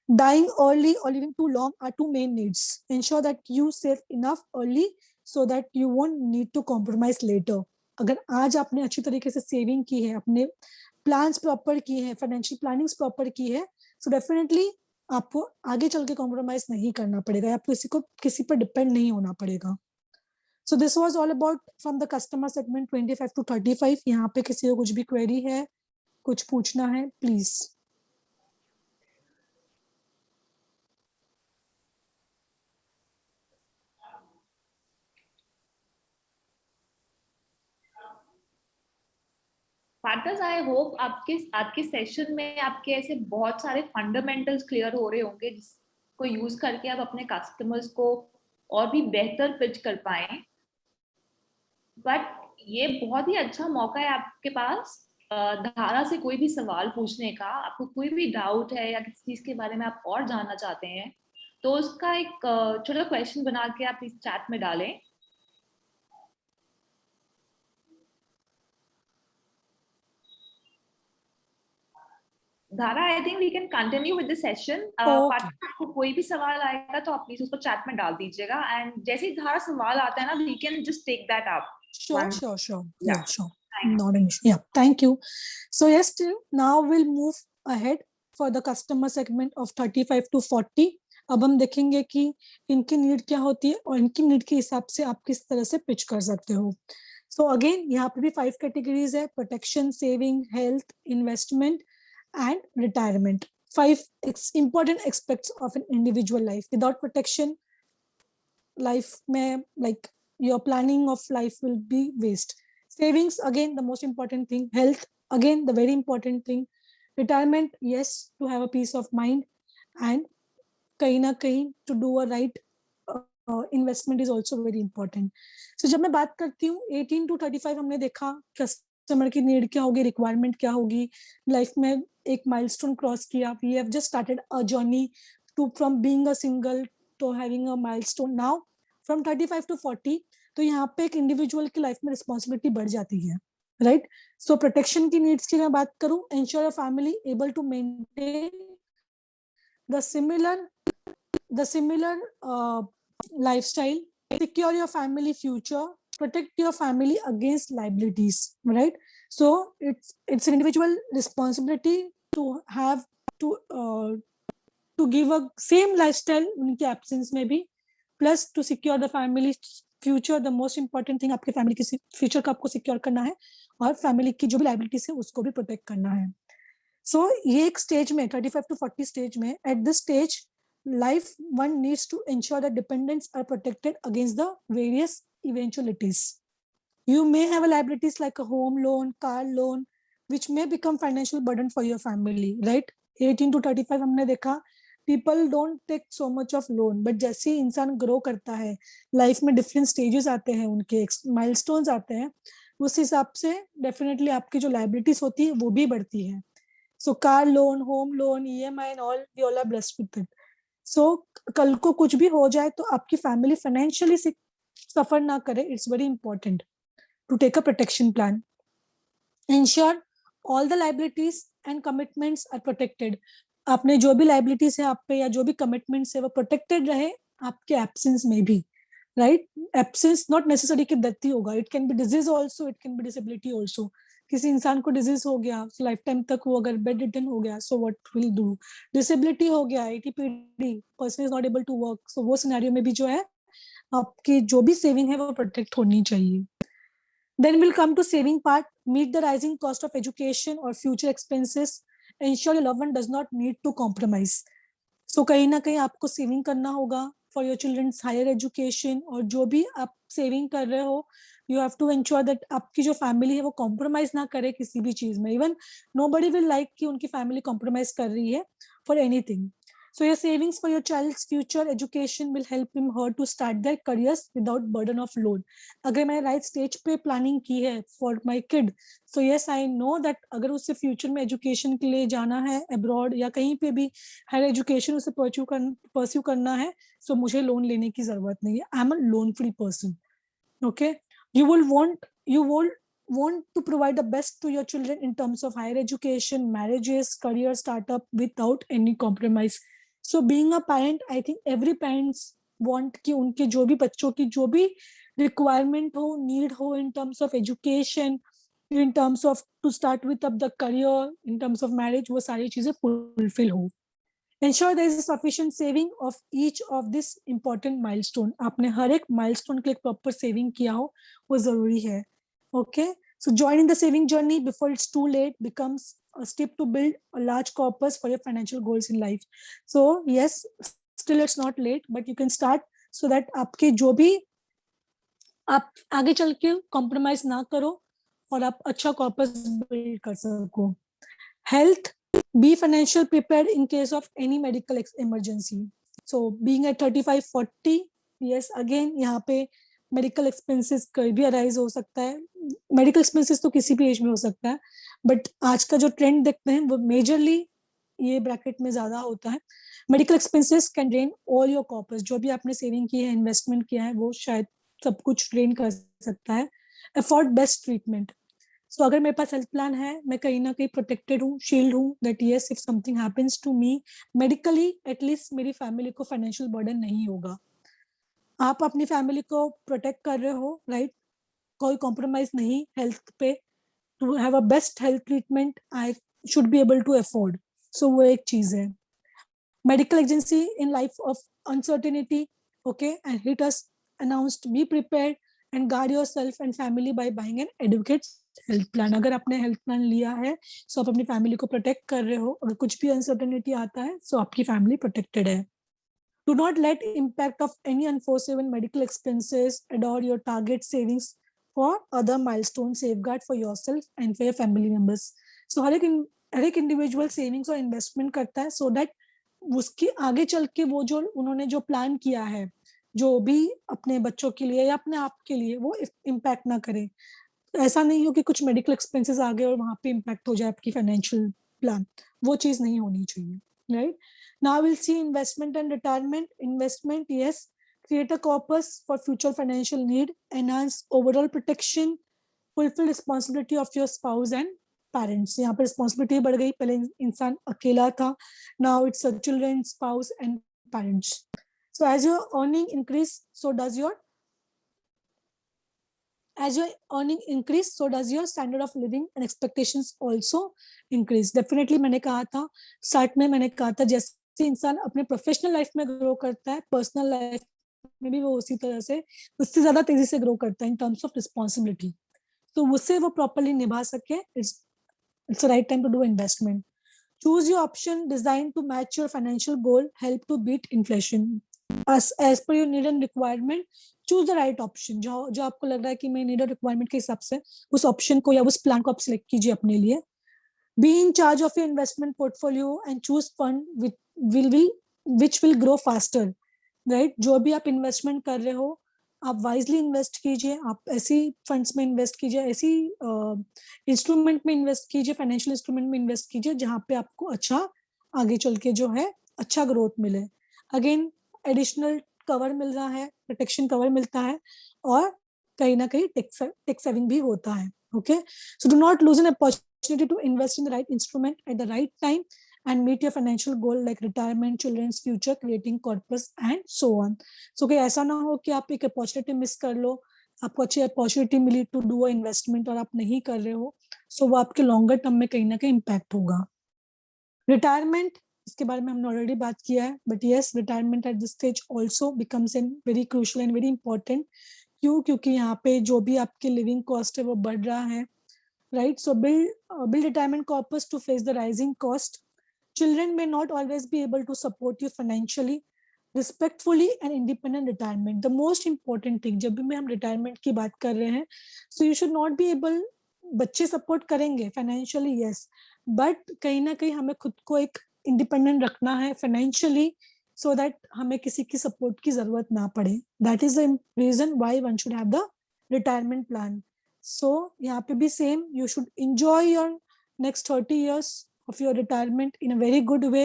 dying early or living too long are two main needs. Ensure that you save enough early so that you won't need to compromise later. अगर आज आपने अच्छी तरीके से saving की है, अपने plans proper किए हैं, फाइनेंशियल प्लानिंग्स प्रॉपर की है, सो डेफिनेटली आपको आगे चल के कॉम्प्रोमाइज नहीं करना पड़ेगा, आपको किसी पर डिपेंड नहीं होना पड़ेगा. सो this was all about from the customer segment 25 to 35. यहाँ पे किसी को कुछ भी क्वेरी है, कुछ पूछना है, प्लीज. पार्टनर्स, आई होप आपके आपके सेशन में आपके ऐसे बहुत सारे फंडामेंटल्स क्लियर हो रहे होंगे जिसको यूज करके आप अपने कस्टमर्स को और भी बेहतर पिच कर पाए. बट ये बहुत ही अच्छा मौका है आपके पास धारा से कोई भी सवाल पूछने का. आपको कोई भी डाउट है या किसी चीज के बारे में आप और जानना चाहते हैं तो उसका एक छोटा क्वेश्चन बना के आप इस चैट में डालें. Dhara, I think we can continue with the session. आपको कोई भी सवाल आएगा तो आप प्लीज उसको चैट में डाल दीजिएगा एंड जैसे ही धारा सवाल आता है ना, we can just take that up. Sure. Yeah, sure. Not an issue. Yeah, thank you. So yes, now we'll move ahead for the customer segment of 35 to 40. अब हम देखेंगे कि इनकी नीड क्या होती है और इनकी नीड के हिसाब से आप किस तरह से पिच कर सकते हो. सो अगेन यहाँ पे भी 5 कैटेगरीज है: protection, saving, health, investment and retirement. 5 important aspects of an individual life. Without protection, life may, like, your planning of life will be waste. Savings, again, the most important thing. Health, again, the very important thing. Retirement, yes, to have a peace of mind, and कहीं ना कहीं to do a right investment is also very important. So जब मैं बात करती हूँ 18 to 35, हमने देखा कस्टमर की नीड क्या होगी, रिक्वायरमेंट क्या होगी, लाइफ में एक माइलस्टोन क्रॉस किया. We have just started a journey to from being a single to having a milestone. Now from 35 to 40, तो यहाँ पे एक इंडिविजुअल की लाइफ में रिस्पॉन्सिबिलिटी बढ़ जाती है, राइट. सो प्रोटेक्शन की नीड्स की मैं बात करूँ, ensure a family able to maintain the similar lifestyle, secure your family future, protect your family against liabilities, right. So it's an individual responsibility to have to give a same lifestyle उनके absence में भी, plus to secure the family future. The most important thing, आपके family की future को आपको secure करना है और family की जो भी liabilities है उसको भी protect करना है. So ये एक stage में 35 to 40 stage में, at this stage life one needs to ensure that dependents are protected against the various eventualities. You may have liabilities like a home loan, car loan, which may become financial burden for your family, right. 18 to 35 हमने देखा people don't take so much of loan, but जैसे ही इंसान grow करता है, life में different stages आते हैं, उनके milestones आते हैं, उस हिसाब से definitely आपकी जो liabilities होती है वो भी बढ़ती है. So car loan, home loan, EMI and all, we all are blessed with it. So कल को कुछ भी हो जाए तो आपकी फैमिली फाइनेंशियली सफर ना करे. It's very important to take a protection plan. Ensure all the liabilities and commitments are protected. आपने जो भी लाइबिलिटीज है आप पे या जो भी कमिटमेंट्स है वो प्रोटेक्टेड रहे आपके एब्सेंस में भी, राइट. एब्सेंस नॉट नेसेसरी कि डेथ ही होगा, it can be disease also, it can be disability also. किसी इंसान को डिजीज हो गया, लाइफ टाइम तक वो अगर बेड रिटर्न हो गया, so what will do. Disability हो गया, ATPD, person is not able to work, so वो सिनेरियो में भी जो है आपकी जो भी सेविंग है वो प्रोटेक्ट होनी चाहिए. Then we'll come to saving part. Meet the rising cost of education or future expenses. Ensure your loved one does not need to compromise. So कहीं ना कहीं आपको सेविंग करना होगा for your children's higher education, और जो भी आप सेविंग कर रहे हो, you have to ensure that आपकी जो फैमिली है वो कॉम्प्रोमाइज ना करे किसी भी चीज में. इवन nobody will like कि उनकी फैमिली कॉम्प्रोमाइज कर रही है for anything. So your savings for your child's future education will help him her to start their careers without burden of load. अगर मैंने राइट स्टेज पे प्लानिंग की है for my kid, so yes I know that अगर उसे future में education के लिए जाना है अब्रॉड या कहीं पे भी हायर एजुकेशन उसे परस्यू करना है, सो मुझे लोन लेने की जरूरत नहीं है. I am a loan free person. Okay, you will want to provide the best to your children in terms of higher education, marriages, career, startup without any compromise. So being a parent, I think every parents want कि उनके जो भी बच्चों की जो भी requirement हो, need हो in terms of education, in terms of to start with up the career, in terms of marriage, वो सारी चीजें fulfill हो. Ensure there is a sufficient saving of each of this important milestone. आपने हर एक milestone के लिए proper saving किया हो, वो जरूरी है. Okay, so joining the saving journey before it's too late becomes a step to build a large corpus for your financial goals in life. So yes, still it's not late, but you can start so that आपके जो भी आप आगे चल के compromise ना करो और आप अच्छा corpus build कर सको. Health, be financial prepared in case of any medical emergency. So being at 35-40, yes, again यहाँ पे मेडिकल एक्सपेंसेस कभी भी अराइज हो सकता है. मेडिकल एक्सपेंसेस तो किसी भी एज में हो सकता है, बट आज का जो ट्रेंड देखते हैं वो मेजरली ये ब्रैकेट में ज्यादा होता है. Medical expenses can drain all your corpus. जो भी आपने सेविंग की है, इन्वेस्टमेंट किया है, वो शायद सब कुछ ड्रेन कर सकता है. Afford best treatment. सो अगर मेरे पास हेल्थ प्लान है, मैं कहीं ना कहीं प्रोटेक्टेड हूँ, शील्ड हूँ, that yes if something happens to me medically, at least मेरी फैमिली को फाइनेंशियल बर्डन नहीं होगा. आप अपनी फैमिली को प्रोटेक्ट कर रहे हो, राइट? कोई कॉम्प्रोमाइज नहीं हेल्थ पे. To have a best health treatment I should be able to afford. So वो एक चीज है. Medical agency in life of uncertainty, okay, and it has announced be prepared and guard yourself and family by buying an adequate health plan. अगर आपने health plan लिया है, सो आप अपनी फैमिली को प्रोटेक्ट कर रहे हो. अगर कुछ भी अनसर्टेनिटी आता है, सो आपकी फैमिली प्रोटेक्टेड है. Do not let impact of any unforeseen medical expenses adore your target savings for other milestone. Safeguard for yourself and for your family members. So हर एक इंडिविजुअल सेविंग्स और इन्वेस्टमेंट करता है so that उसके आगे चल के वो जो उन्होंने जो प्लान किया है, जो भी अपने बच्चों के लिए या अपने आप के लिए, वो इम्पैक्ट ना करे. ऐसा नहीं हो कि कुछ मेडिकल एक्सपेंसेस आ गए और वहां पे इम्पैक्ट हो जाए आपकी फाइनेंशियल प्लान. वो चीज नहीं होनी चाहिए, right? Now we'll see investment and retirement. Investment, yes, create a corpus for future financial need, enhance overall protection, fulfill responsibility of your spouse and parents. यहाँ पर responsibility बढ़ गई. पहले इंसान अकेला था, now it's a children, spouse and parents. So as your earning increase, so does your so does your standard of living and expectations also increase. Definitely मैंने कहा था स्टार्ट में, मैंने कहा था जैसे इंसान अपने प्रोफेशनल लाइफ में ग्रो करता है, पर्सनल लाइफ में भी वो उसी तरह से उससे ज्यादा तेजी से ग्रो करता है इन टर्म्स ऑफ रिस्पॉन्सिबिलिटी. तो उससे वो प्रॉपरली निभा सके, it's the right time to do investment. Choose your option designed to match your financial goal, help to beat inflation. As per your need and requirement, choose the right option. जो आपको लग रहा है कि मैं need और requirement के हिसाब से उस ऑप्शन को या उस प्लान को आप सिलेक्ट कीजिए अपने लिए. Be in charge of your investment portfolio and choose fund which will grow faster, right? जो भी आप इन्वेस्टमेंट कर रहे हो, आप वाइजली इन्वेस्ट कीजिए. आप ऐसी फंड्स में इन्वेस्ट कीजिए, ऐसी इंस्ट्रूमेंट में इन्वेस्ट कीजिए, फाइनेंशियल इंस्ट्रूमेंट में इन्वेस्ट कीजिए जहां पे आपको अच्छा आगे चल के जो है अच्छा ग्रोथ मिले. अगेन एडिशनल कवर मिल रहा है, प्रोटेक्शन कवर मिलता है, और कहीं ना कहीं टैक्स सेविंग भी होता है. Okay, so do not lose an opportunity to invest in the right instrument at the right time and meet your financial goal like retirement, children's future, creating corpus and so on. So कि ऐसा ना हो कि आप एक opportunity miss कर लो, आपको अच्छी अपॉर्चुनिटी मिली टू डू इन्वेस्टमेंट और आप नहीं कर रहे हो, सो वो आपके लॉन्गर टर्म में कहीं ना कहीं इम्पैक्ट होगा. रिटायरमेंट, इसके बारे में हमने ऑलरेडी बात किया है, but yes, retirement eight this stage also becomes N very crucial and very important. क्योंकि यहाँ पे जो भी आपकी लिविंग कॉस्ट है वो बढ़ रहा है, right? So build retirement corpus to face the rising cost. Children may not always be able to support you financially. Respectfully and independent retirement, the most important thing जब भी हम रिटायरमेंट की बात कर रहे हैं, so you should not be able, बच्चे support करेंगे फाइनेंशियली यस, बट कहीं ना कहीं हमें खुद को एक इंडिपेंडेंट रखना है फाइनेंशियली, सो दैट हमें किसी की सपोर्ट की जरूरत ना पड़े. That is the reason why one should have the retirement plan. So यहाँ पे भी same, you should enjoy your next 30 years of your retirement in a very good way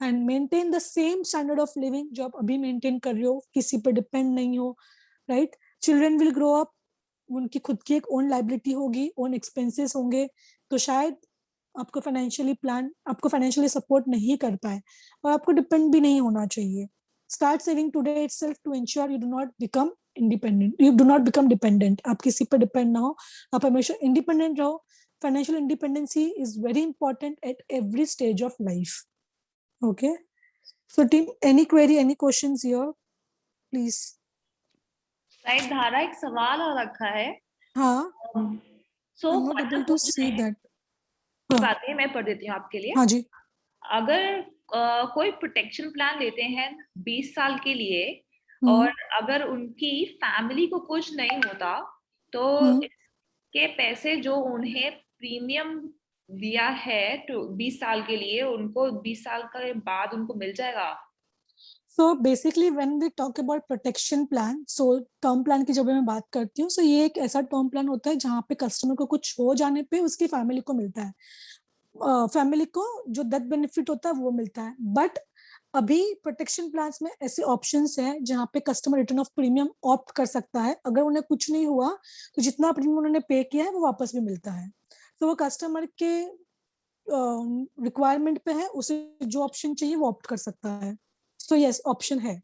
and maintain the same standard of living जो आप अभी maintain कर रहे हो, किसी पर डिपेंड नहीं हो, right. Children will grow up, उनकी खुद की एक ओन लाइबिलिटी होगी, ओन एक्सपेंसेस होंगे, तो शायद आपको फाइनेंशियली सपोर्ट नहीं कर पाए, और आपको डिपेंड भी नहीं होना चाहिए. Start saving today itself to ensure you do not become independent, you do not become dependent. आप किसी पर डिपेंड ना हो, आप हमेशा इंडिपेंडेंट रहो. Financial independency is very important at every stage of life. Okay. So team, any query, any questions here, please? Right धारा, एक सवाल और रखा है. हाँ. सो I'm not able to see that. कोई बात नहीं, मैं पढ़ देती हूँ आपके लिए. हाँ जी. अगर कोई प्रोटेक्शन प्लान लेते हैं 20 साल के लिए, और अगर उनकी फैमिली को कुछ नहीं होता, तो इसके पैसे जो उन्हें प्रीमियम दिया है तो 20 साल के लिए, उनको 20 साल के बाद उनको मिल जाएगा. So basically when we talk about protection plan, so term plan की जब मैं बात करती हूँ, so ये एक ऐसा टर्म प्लान होता है जहाँ पे कस्टमर को कुछ हो जाने पे उसकी फैमिली को मिलता है, फैमिली को जो डेथ बेनिफिट होता है वो मिलता है. बट अभी प्रोटेक्शन प्लान्स में ऐसे ऑप्शंस हैं जहाँ पे customer return of premium opt कर सकता है. अगर उन्हें कुछ नहीं हुआ तो जितना प्रीमियम उन्होंने पे किया है वो वापस भी मिलता है. तो वो कस्टमर के रिक्वायरमेंट पे है, उसे जो ऑप्शन चाहिए वो ऑप्ट कर सकता है. सो यस, ऑप्शन है.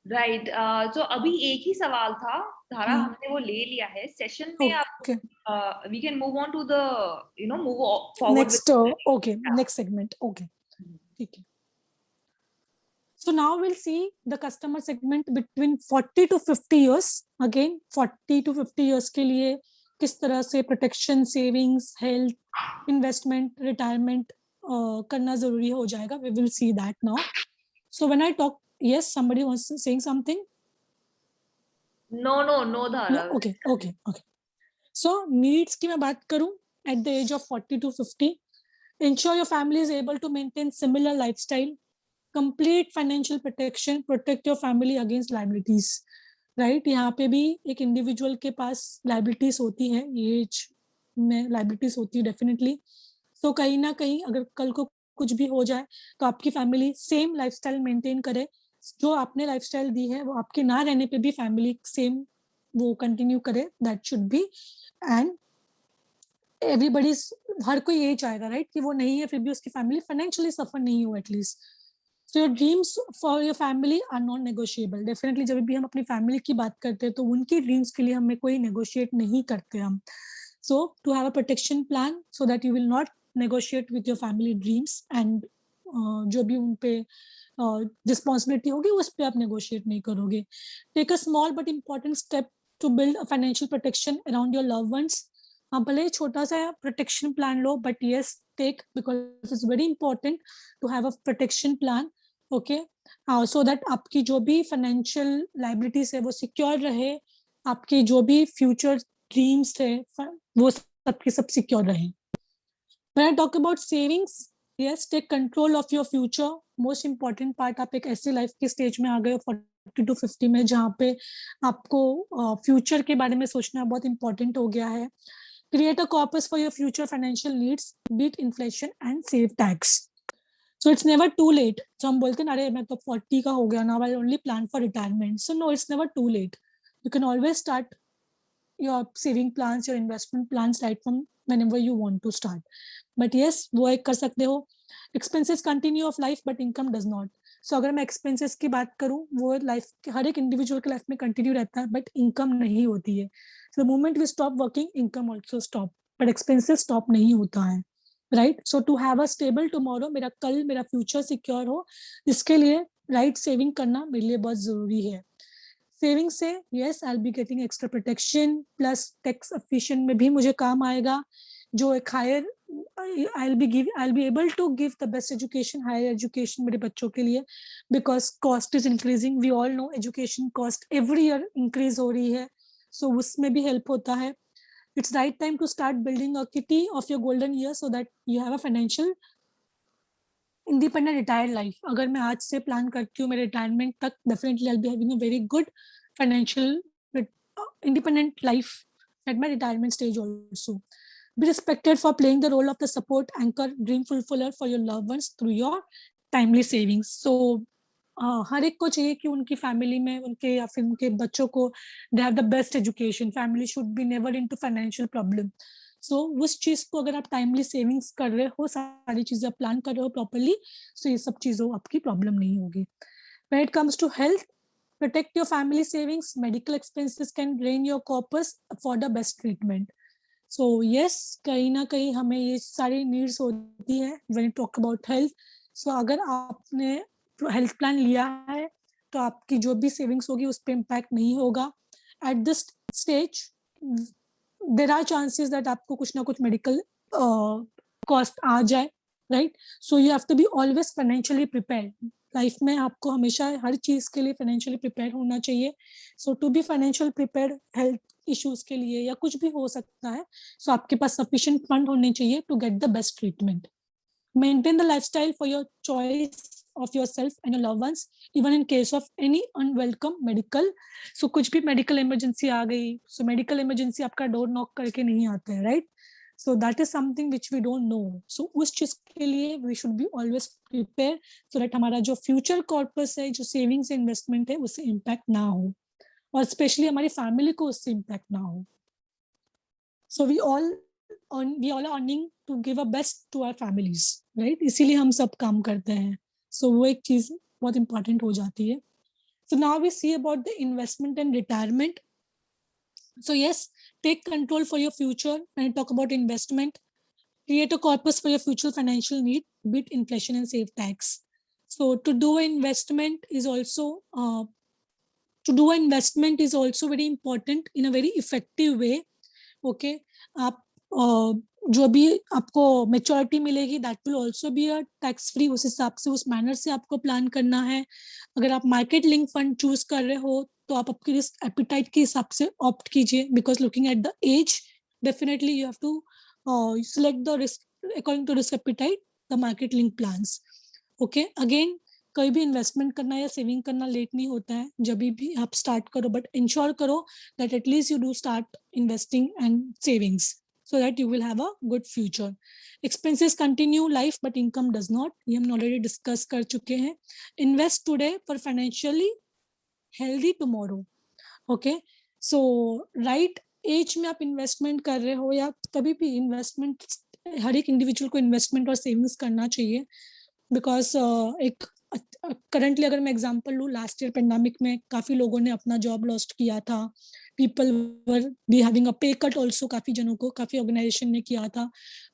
राइट. तो अभी एक ही सवाल था धारा, हमने वो ले लिया है सेशन में. Okay. We can move on to the, move forward Next, okay, next segment. Okay. ठीक है. So now we'll see the customer segment between 40 to 50 years. Again, 40 to 50 years के लिए किस तरह से protection, savings, health, investment, retirement करना जरूरी हो जाएगा. We will see that now. So when I talk, yes, somebody wants to saying something. No, धारा. No, okay. So needs की मैं बात करूं, at the age of 40 to 50, ensure your family is able to maintain similar lifestyle, complete financial protection, protect your family against liabilities. Right. यहाँ पे भी एक individual के पास लाइबिलिटीज होती है, एज में लाइबिलिटीज होती है डेफिनेटली. सो कहीं ना कहीं अगर कल को कुछ भी हो जाए तो आपकी फैमिली सेम लाइफस्टाइल मेंटेन करे, जो आपने लाइफस्टाइल दी है वो आपके ना रहने पे भी फैमिली सेम वो कंटिन्यू करे. That should be. And everybody, हर कोई यही चाहेगा राइट कि वो नहीं है फिर भी उसकी फैमिली फाइनेंशियली सफर नहीं हो at least. So your dreams for your family are non-negotiable. Definitely जब भी हम अपनी फैमिली की बात करते हैं तो उनकी ड्रीम्स के लिए हमें कोई नेगोशिएट नहीं करते हम. So to have a protection plan so that you will not negotiate with your family dreams, and जो भी उन पे रिस्पॉन्सिबिलिटी होगी उस पर आप नेगोशिएट नहीं करोगे. Take a small but important step to build a financial protection around your love ones. आप भले छोटा सा प्रोटेक्शन प्लान लो, but yes take, because it's very important to have a protection plan. Okay. So that आपकी जो भी financial liabilities है वो सिक्योर रहे, आपकी जो भी फ्यूचर ड्रीम्स है वो सबके सब सिक्योर रहे. When I talk about savings, yes, take control of your future. Most important part, आप एक ऐसे लाइफ के स्टेज में आ गए हो 40 to 50 में जहाँ पे आपको फ्यूचर के बारे में सोचना बहुत इंपॉर्टेंट हो गया है. Create a corpus for your future financial needs, beat inflation and save tax. So it's never too late. So हम बोलते हैं अरे मैं तो 40 का हो गया, now I only plan for retirement. So no, it's never too late. You can always start your saving plans, your investment plans right from whenever you want to start. But yes, वो एक कर सकते हो. Expenses continue of life, but income does not. So अगर मैं expenses की बात करूँ, वो लाइफ हर एक इंडिविजुअल के लाइफ में कंटिन्यू रहता है, बट इनकम नहीं होती है. So the moment we stop working, income also stop, but expenses stop नहीं होता है. Right. So to have a stable tomorrow, मेरा कल मेरा फ्यूचर सिक्योर हो, इसके लिए राइट सेविंग करना मेरे लिए बहुत जरूरी है. सेविंग से yes I will be getting extra protection, plus tax efficient में भी मुझे काम आएगा. जो एक higher I'll be able to give the best education, higher education मेरे बच्चों के लिए, because cost is increasing. We all know education cost every year increase हो रही है, so उसमें भी help होता है. It's right time to start building a kitty of your golden years so that you have a financial independent retired life. अगर मैं आज से प्लान करती हूँ मेरे रिटायरमेंट तक, definitely I'll be having a very good financial independent life at my retirement stage also. Be respected for playing the role of the support anchor, dream fulfiller for your loved ones through your timely savings. So हर एक को चाहिए कि उनकी family में उनके या फिर उनके बच्चों को they have the best education. Family should be never into financial problem. So उस चीज को अगर आप टाइमली सेविंग्स कर रहे हो, सारी चीजें आप प्लान कर रहे हो प्रॉपरली, सो ये सब चीजों आपकी प्रॉब्लम नहीं होगी. When it comes to health, protect your family savings. Medical expenses can drain your corpus for the best treatment. So yes, कहीं ना कहीं हमें ये सारी नीड्स होती है when you talk about health. So अगर आपने हेल्थ प्लान लिया है तो आपकी जो भी सेविंग्स होगी उस पर इम्पैक्ट नहीं होगा. At this stage there are chances that आपको कुछ ना कुछ मेडिकल कॉस्ट आ जाए, right. So you have to be always financially prepared. Life में आपको हमेशा हर चीज के लिए फाइनेंशियली प्रिपेयर होना चाहिए. So to be financial prepared health issues के लिए या कुछ भी हो सकता है, सो आपके पास सफिशिएंट फंड होने चाहिए to get the best treatment. Maintain the lifestyle for your choice of yourself and your loved ones, even in case of any unwelcome medical. So कुछ भी medical emergency आ गई, so medical emergency आपका door knock करके नहीं आते हैं, right? So that is something which we don't know. So उस चीज के लिए we should be always prepared so that हमारा जो future corpus है, जो savings investment है, उससे impact ना हो, और especially हमारी family को उससे impact ना हो. So we all are earning to give a best to our families, right? इसीलिए हम सब काम करते हैं. So वो एक चीज बहुत important हो जाती है. So now we see about the investment and retirement. So yes, take control for your future. When I talk about investment, create a corpus for your future financial need, beat inflation and save tax. So to do investment is also very important in a very effective way. Okay, आप जो भी आपको maturity मिलेगी that will also be a tax free. उस हिसाब से उस manner से आपको प्लान करना है. अगर आप मार्केट लिंक फंड चूज कर रहे हो तो आप आपकी रिस्क एपिटाइट के हिसाब से ऑप्ट कीजिए, because looking at the age definitely you have to select the risk according to risk appetite the market link plans. Okay, again कोई भी इन्वेस्टमेंट करना या सेविंग करना लेट नहीं होता है. जब भी आप स्टार्ट करो, बट इंश्योर करो that at least you do start investing and savings so that you will have a good future. Expenses continue life but income does not. ये हम already discuss कर चुके हैं. Invest today for financially healthy tomorrow. Okay, so right age में आप investment कर रहे हो या कभी भी इन्वेस्टमेंट, हर एक इंडिविजुअल को इन्वेस्टमेंट और सेविंग्स करना चाहिए. बिकॉज एक करंटली अगर मैं एग्जांपल लूँ, लास्ट ईयर पेंडेमिक में काफी लोगों ने अपना जॉब लॉस्ट किया था. पीपल वर बी हैविंग अ पे कट ऑल्सो. काफी जनों को, काफी ऑर्गेनाइजेशन ने किया था,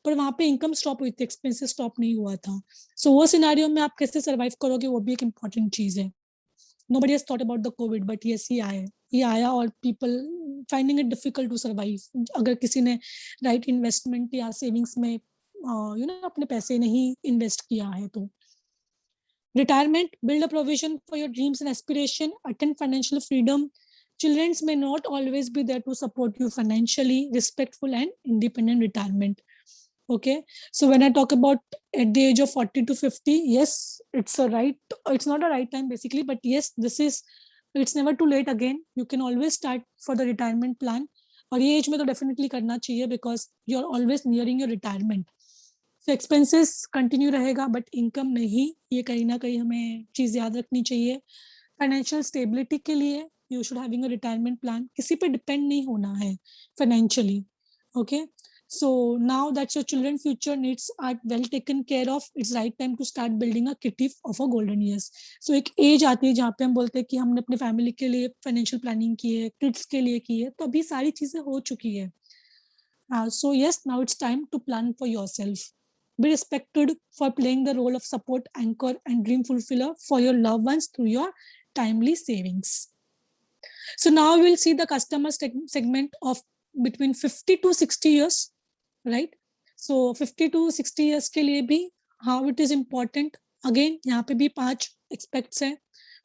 पर वहां पे इनकम स्टॉप हुई थी, एक्सपेंसेस स्टॉप नहीं हुआ था. सो वो सिनेरियो में आप कैसे सर्वाइव करोगे, वो भी एक इम्पॉर्टेंट चीज है. Nobody has thought about the COVID, but yes, ये आया और people finding it difficult to survive. अगर किसी ने right investment या savings में अपने पैसे नहीं invest किया है तो. Retirement, build a provision for your dreams and aspiration, attain financial freedom. Children may not always be there to support you financially. Respectful and independent retirement. Okay, so when I talk about at the age of 40 to 50, yes, it's not a right time basically, but yes, it's never too late again. You can always start for the retirement plan. और ये as में तो definitely करना चाहिए because you are always nearing your retirement. So expenses continue रहेगा but income नहीं. ये कहीं ना कहीं हमें चीज याद रखनी चाहिए. फाइनेंशियल स्टेबिलिटी के लिए you should having a retirement plan. किसी पे डिपेंड नहीं होना है financially. Okay, so now that your children's future needs are well taken care of, it's right time to start building a kitty of a golden years. So एक as आती है जहाँ पे हम बोलते हैं कि हमने अपने फैमिली के लिए फाइनेंशियल प्लानिंग की है, किड्स के लिए की है, तो अभी सारी चीजें हो चुकी है. So yes, now it's time to plan for yourself. Be respected for playing the role of support anchor and dream fulfiller for your loved ones through your timely savings. So now we'll see the customer segment of between 50 to 60 years, right? So 50 to 60 years के लिए भी how it is important, again यहाँ पे भी 5 aspects हैं: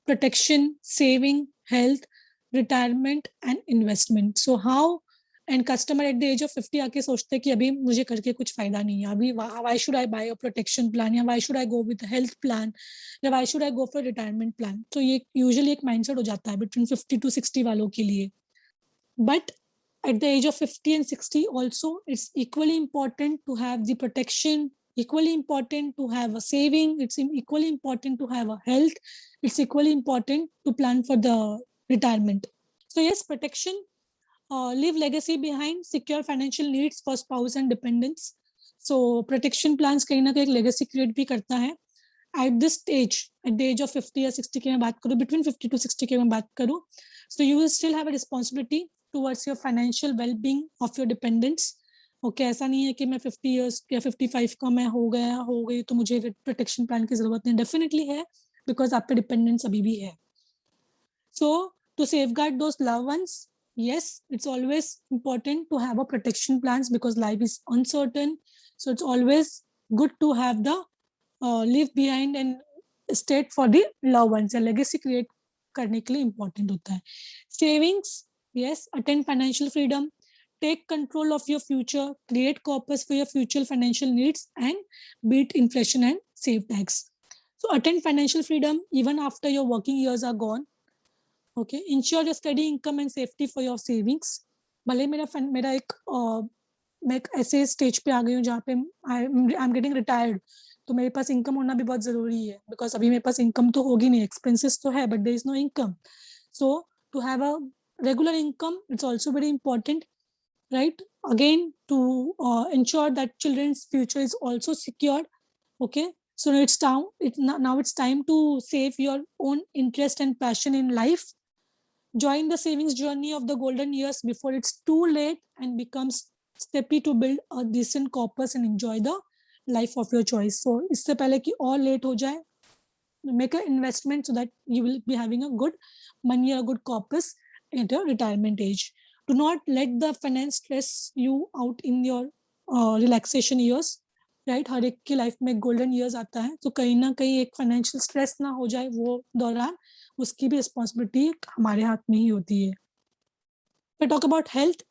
protection, saving, health, retirement and investment. So how, and customer at the age of 50 आके सोचते हैं कि अभी मुझे करके कुछ फायदा नहीं है, अभी why should I buy a protection plan, या why should I go with a health plan, या why should I go for retirement plan. तो ये usually एक mindset हो जाता है between 50 to 60 वालों के लिए. But at the age of 50 and 60 also, it's equally important to have the protection, equally important to have a saving, it's equally important to have a health, it's equally important to plan for the retirement. So yes, protection, leave legacy behind, secure financial needs for spouse and dependents. So protection plans कहीं ना कहीं legacy create भी करता है. At this stage, at the age of 50 or 60 की मैं बात करूँ, between 50 to 60 की मैं बात करूँ, so you will still have a responsibility towards your financial well-being of your dependents. Okay, ऐसा नहीं है कि मैं 50 years या 55 का मैं हो गई तो मुझे protection plan की जरूरत नहीं. Definitely है, because आपके dependents अभी भी है. So to safeguard those loved ones, yes, it's always important to have a protection plans because life is uncertain. So it's always good to have the leave behind and estate for the loved ones. Legacy create करने के लिए important होता है. Savings, yes, attain financial freedom, take control of your future, create corpus for your future financial needs, and beat inflation and save tax. So attain financial freedom even after your working years are gone. Okay, ensure your steady income and safety for your savings. भले मेरा एक मैं एक ऐसे stage पे आ गई हूँ जहाँ पे आई एम गेटिंग रिटायर्ड, तो मेरे पास इनकम होना भी बहुत जरूरी है, बिकॉज अभी मेरे पास इनकम तो होगी नहीं, एक्सपेंसेस तो है but there is no income. So to have a regular income, it's also very important, right? Again, to ensure that children's future is also secured. Okay, so now it's time to save your own interest and passion in life. Join the savings journey of the golden years before it's too late and becomes steppy to build a decent corpus and enjoy the life of your choice. So इससे पहले कि और late हो जाए, make an investment so that you will be having a good money or a good corpus at your retirement age. Do not let the finance stress you out in your relaxation years. Right, हर एक की life में golden years आता है, तो कहीं ना कहीं एक फाइनेंशियल स्ट्रेस ना हो जाए वो दौरान, उसकी भी रिस्पॉन्सिबिलिटी हमारे हाथ में ही होती है. We talk about health.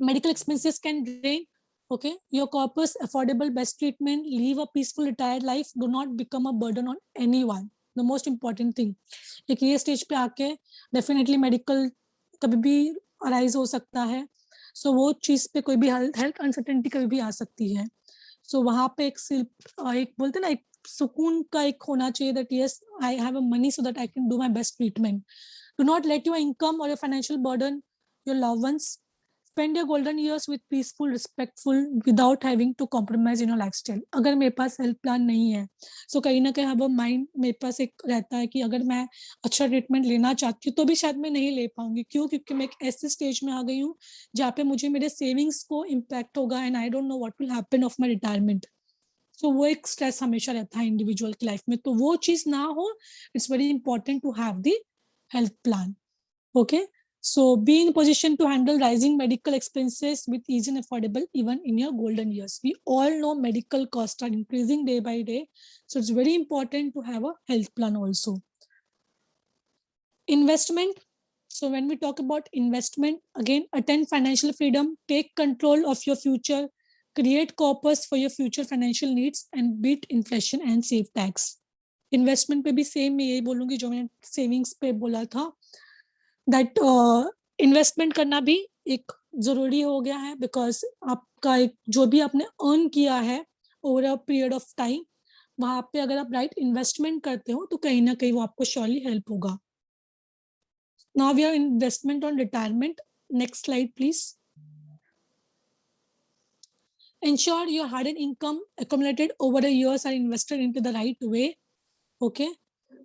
Medical expenses can drain, okay, your corpus, affordable best treatment, live a peaceful retired life, do not become a burden on anyone. The most important thing, एक ये stage पे आके definitely medical कभी भी arise हो सकता है, सो वो चीज पे कोई भी हेल्थ अनसर्टेनिटी कभी भी आ सकती है. सो वहां पे एक बोलते ना, एक सुकून का एक होना चाहिए, that yes I have a money so that I can do my best treatment. Do not let your income और your financial burden your loved ones. Spend your golden years with peaceful, respectful, without having to compromise in your lifestyle. अगर मेरे पास health plan नहीं है, सो कहीं ना कहीं वो mind मेरे पास एक रहता है कि अगर मैं अच्छा ट्रीटमेंट लेना चाहती हूँ तो भी शायद मैं नहीं ले पाऊंगी. क्यों? क्योंकि मैं एक ऐसे स्टेज में आ गई हूँ जहाँ पे मुझे मेरे सेविंग्स को इम्पैक्ट होगा and I don't know what will happen of my retirement. So वो एक स्ट्रेस हमेशा रहता है इंडिविजुअल की लाइफ में, तो वो चीज ना हो. It's very important to have the health plan. Okay, so be in position to handle rising medical expenses with ease and affordable even in your golden years. We all know medical costs are increasing day by day, so it's very important to have a health plan also. Investment. So when we talk about investment, again, attain financial freedom, take control of your future, create corpus for your future financial needs, and beat inflation and save tax. Investment पे भी same मैं यही बोलूंगी जो मैंने savings पे बोला था, दैट इन्वेस्टमेंट करना भी एक जरूरी हो गया है, बिकॉज आपका एक जो भी आपने अर्न किया है over a period of time, वहां पे अगर आप राइट इन्वेस्टमेंट करते हो तो कहीं ना कहीं वो आपको श्योरली हेल्प होगा. Now we are investment on retirement. Next slide please. Ensure your hard-earned income accumulated over the years are invested into the right way. Okay,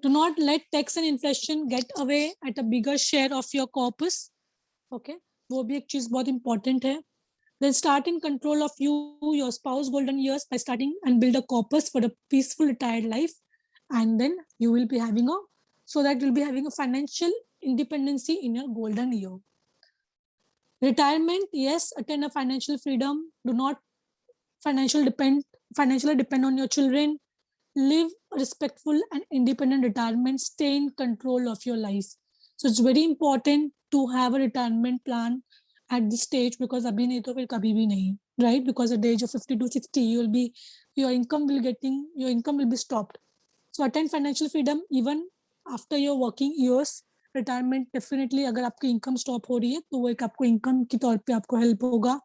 do not let tax and inflation get away at a bigger share of your corpus. Okay, वो भी एक चीज बहुत important है. Then start in control of you, your spouse golden years by starting and build a corpus for a peaceful retired life, and then you will be having a financial independency in your golden year. Retirement, yes, attain a financial freedom. Do not financially depend on your children, live a respectful and independent retirement, stay in control of your life. So it's very important to have a retirement plan at this stage, because abhi nahi to fir kabhi bhi nahi, right? Because at the age of 50 to 60 your income will be stopped. So attain financial freedom even after your working years. Retirement definitely अगर आपकी income stop हो रही है तो वो एक आपको income के तौर पे आपको हेल्प होगा.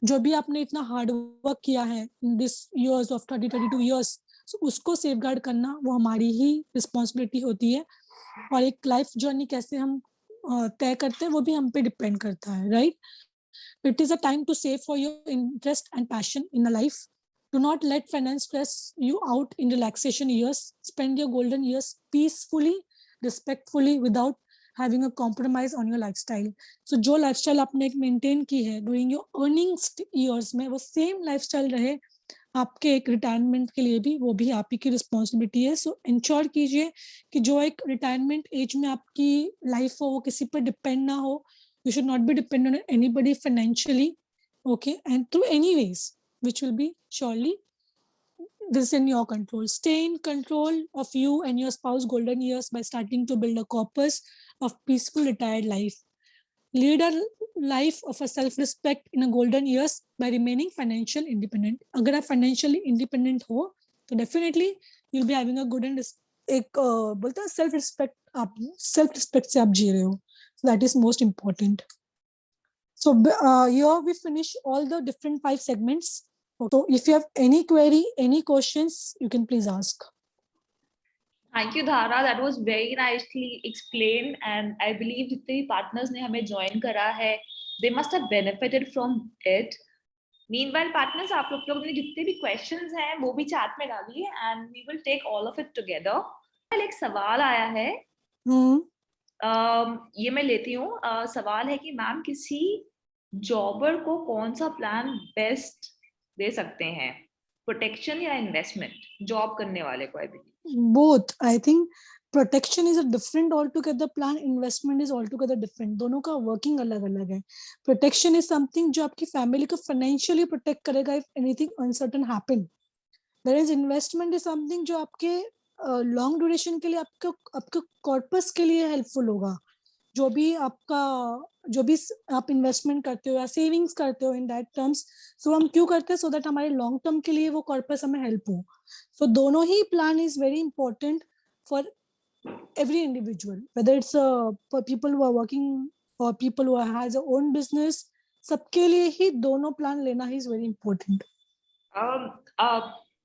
जो भी आपने इतना हार्ड वर्क किया है in this years of 32 years, so उसको सेफगार्ड करना वो हमारी ही रिस्पॉन्सिबिलिटी होती है. और एक लाइफ जर्नी कैसे हम तय करते हैं वो भी हम पे डिपेंड करता है, right? It is a time to save for your interest and passion in a life. Do not let finance stress you out in relaxation years. Spend your golden years peacefully, respectfully, without having a compromise on your lifestyle. So जो lifestyle आपने एक maintain की है during your earnings years में, वो same lifestyle रहे आपके एक retirement के लिए भी, वो भी आप ही की responsibility है. So ensure कीजिए कि जो एक retirement age में आपकी life हो वो किसी पर depend ना हो. You should not be dependent on anybody financially, okay, and through any ways, which will be surely this is in your control. Stay in control of you and your spouse golden years by starting to build a corpus of peaceful retired life. Lead a life of a self-respect in a golden years by remaining financial independent. अगर आप financially independent हो तो definitely you'll be having a good and एक बोलते हैं self-respect, आप self-respect से आप जी रहे हो. So that is most important. So here we finish all the different 5 segments. So if you have any query, any questions, you can please ask. Thank you, Dhara. That was very nicely explained, and I believe जितने भी partners ने हमें join करा है, they must have benefited from it. Meanwhile, partners, आप लोग ने जितने भी questions हैं, वो भी chat में डालिए, and we will take all of it together. एक सवाल आया है. ये मैं लेती हूँ. सवाल है कि मैम किसी जॉबर को कौन सा प्लान बेस्ट दे सकते हैं, प्रोटेक्शन या इन्वेस्टमेंट, जॉब करने वाले को? I believe both. I think protection is a different all together plan, investment is all together different. दोनों का वर्किंग अलग अलग है. प्रोटेक्शन इज समथिंग जो आपकी फैमिली को फाइनेंशियली प्रोटेक्ट करेगा if anything uncertain happen. Whereas investment is something जो आपके लॉन्ग ड्यूरेशन के लिए आपके कॉर्पस के लिए हेल्पफुल होगा. जो भी आप इन्वेस्टमेंट करते हो या सेविंग्स करते हो इन दैट टर्म्स, सो हम क्यों करते हैं? सो दैट हमारे लॉन्ग टर्म के लिए वो कॉर्पस हमें हेल्प हो. सो दोनों ही plan is very important for every individual, whether it's for people who are working or people who has their own business. सबके लिए ही दोनों प्लान लेना ही is very important.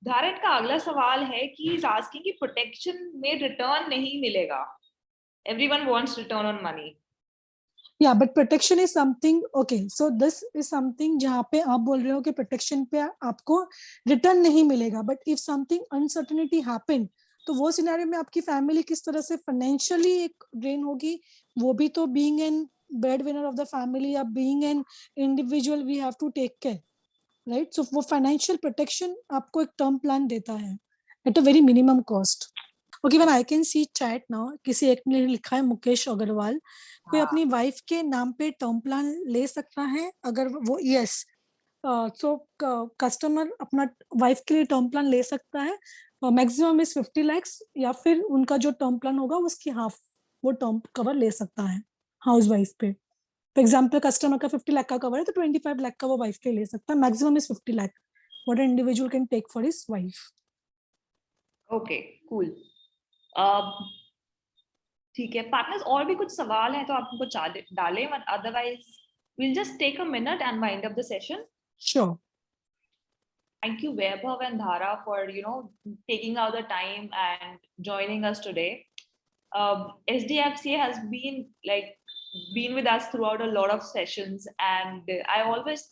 धारण का अगला सवाल है कि इज आस्किंग कि प्रोटेक्शन में रिटर्न नहीं मिलेगा. Everyone wants return on money. Yeah, but protection is something, okay, so this is something जहाँ पे आप बोल रहे हो कि protection पे आपको return नहीं मिलेगा, but if something uncertainty happen, तो वो सिनेरियो में आपकी फैमिली किस तरह से फाइनेंशियली एक ड्रेन होगी, वो भी तो being an breadwinner of the family या being an individual we have to take care, right? So वो financial protection आपको एक term plan देता है at a very minimum cost. Okay, when I can see chat now, किसी एक ने लिखा है मुकेश अग्रवाल, कोई अपनी वाइफ के नाम पे टर्म प्लान ले सकता है अगर वो, यस, सो कस्टमर अपना वाइफ के लिए टर्म प्लान ले सकता है. मैक्सिमम इज 50 लाख, या फिर उनका जो टर्म प्लान होगा उसकी हाफ वो टर्म कवर ले सकता है हाउस वाइफ पे. फॉर एग्जाम्पल कस्टमर का 50 लाख का कवर है तो 25 लाख का वो वाइफ के ले सकता है. Maximum is 50 lakh what an individual can take for his wife. Okay, cool. ठीक है पार्टनर्स, और भी कुछ सवाल हैं तो आप उनको डालें, otherwise we'll just take a minute and wind up the session. Sure. Thank you Vaibhav and Dhara for taking out the time and joining us today. SDFC has been with us throughout a lot of sessions, and I always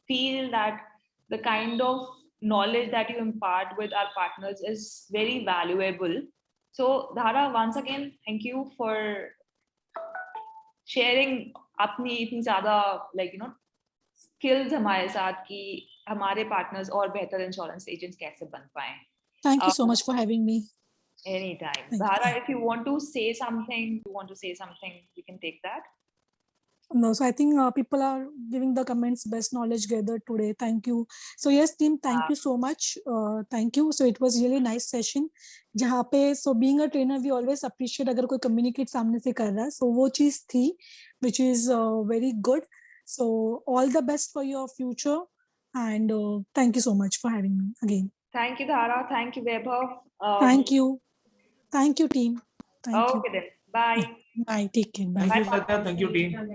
feel that the kind of knowledge that you impart with our partners is very valuable. So Dhara, once again, thank you for sharing अपनी इतनी ज़्यादा skills हमारे साथ कि हमारे partners और बेहतर insurance agents कैसे बन पाएं. Thank you so much for having me. Anytime. Dhara, if you want to say something, we can take that. No, so I think people are giving the comments best knowledge gathered today. Thank you. So yes, team, thank you so much. Thank you. So it was really nice session. जहाँ पे so being a trainer, we always appreciate अगर कोई communicate सामने से कर रहा है. So वो चीज थी, which is very good. So all the best for your future, and thank you so much for having me again. Thank you, Dhara. Thank you, Vaibhav. Thank you. Thank you, team. Thank you. Okay then. Bye. Bye. Take care. Bye. Thank you, Satya. Thank you, team.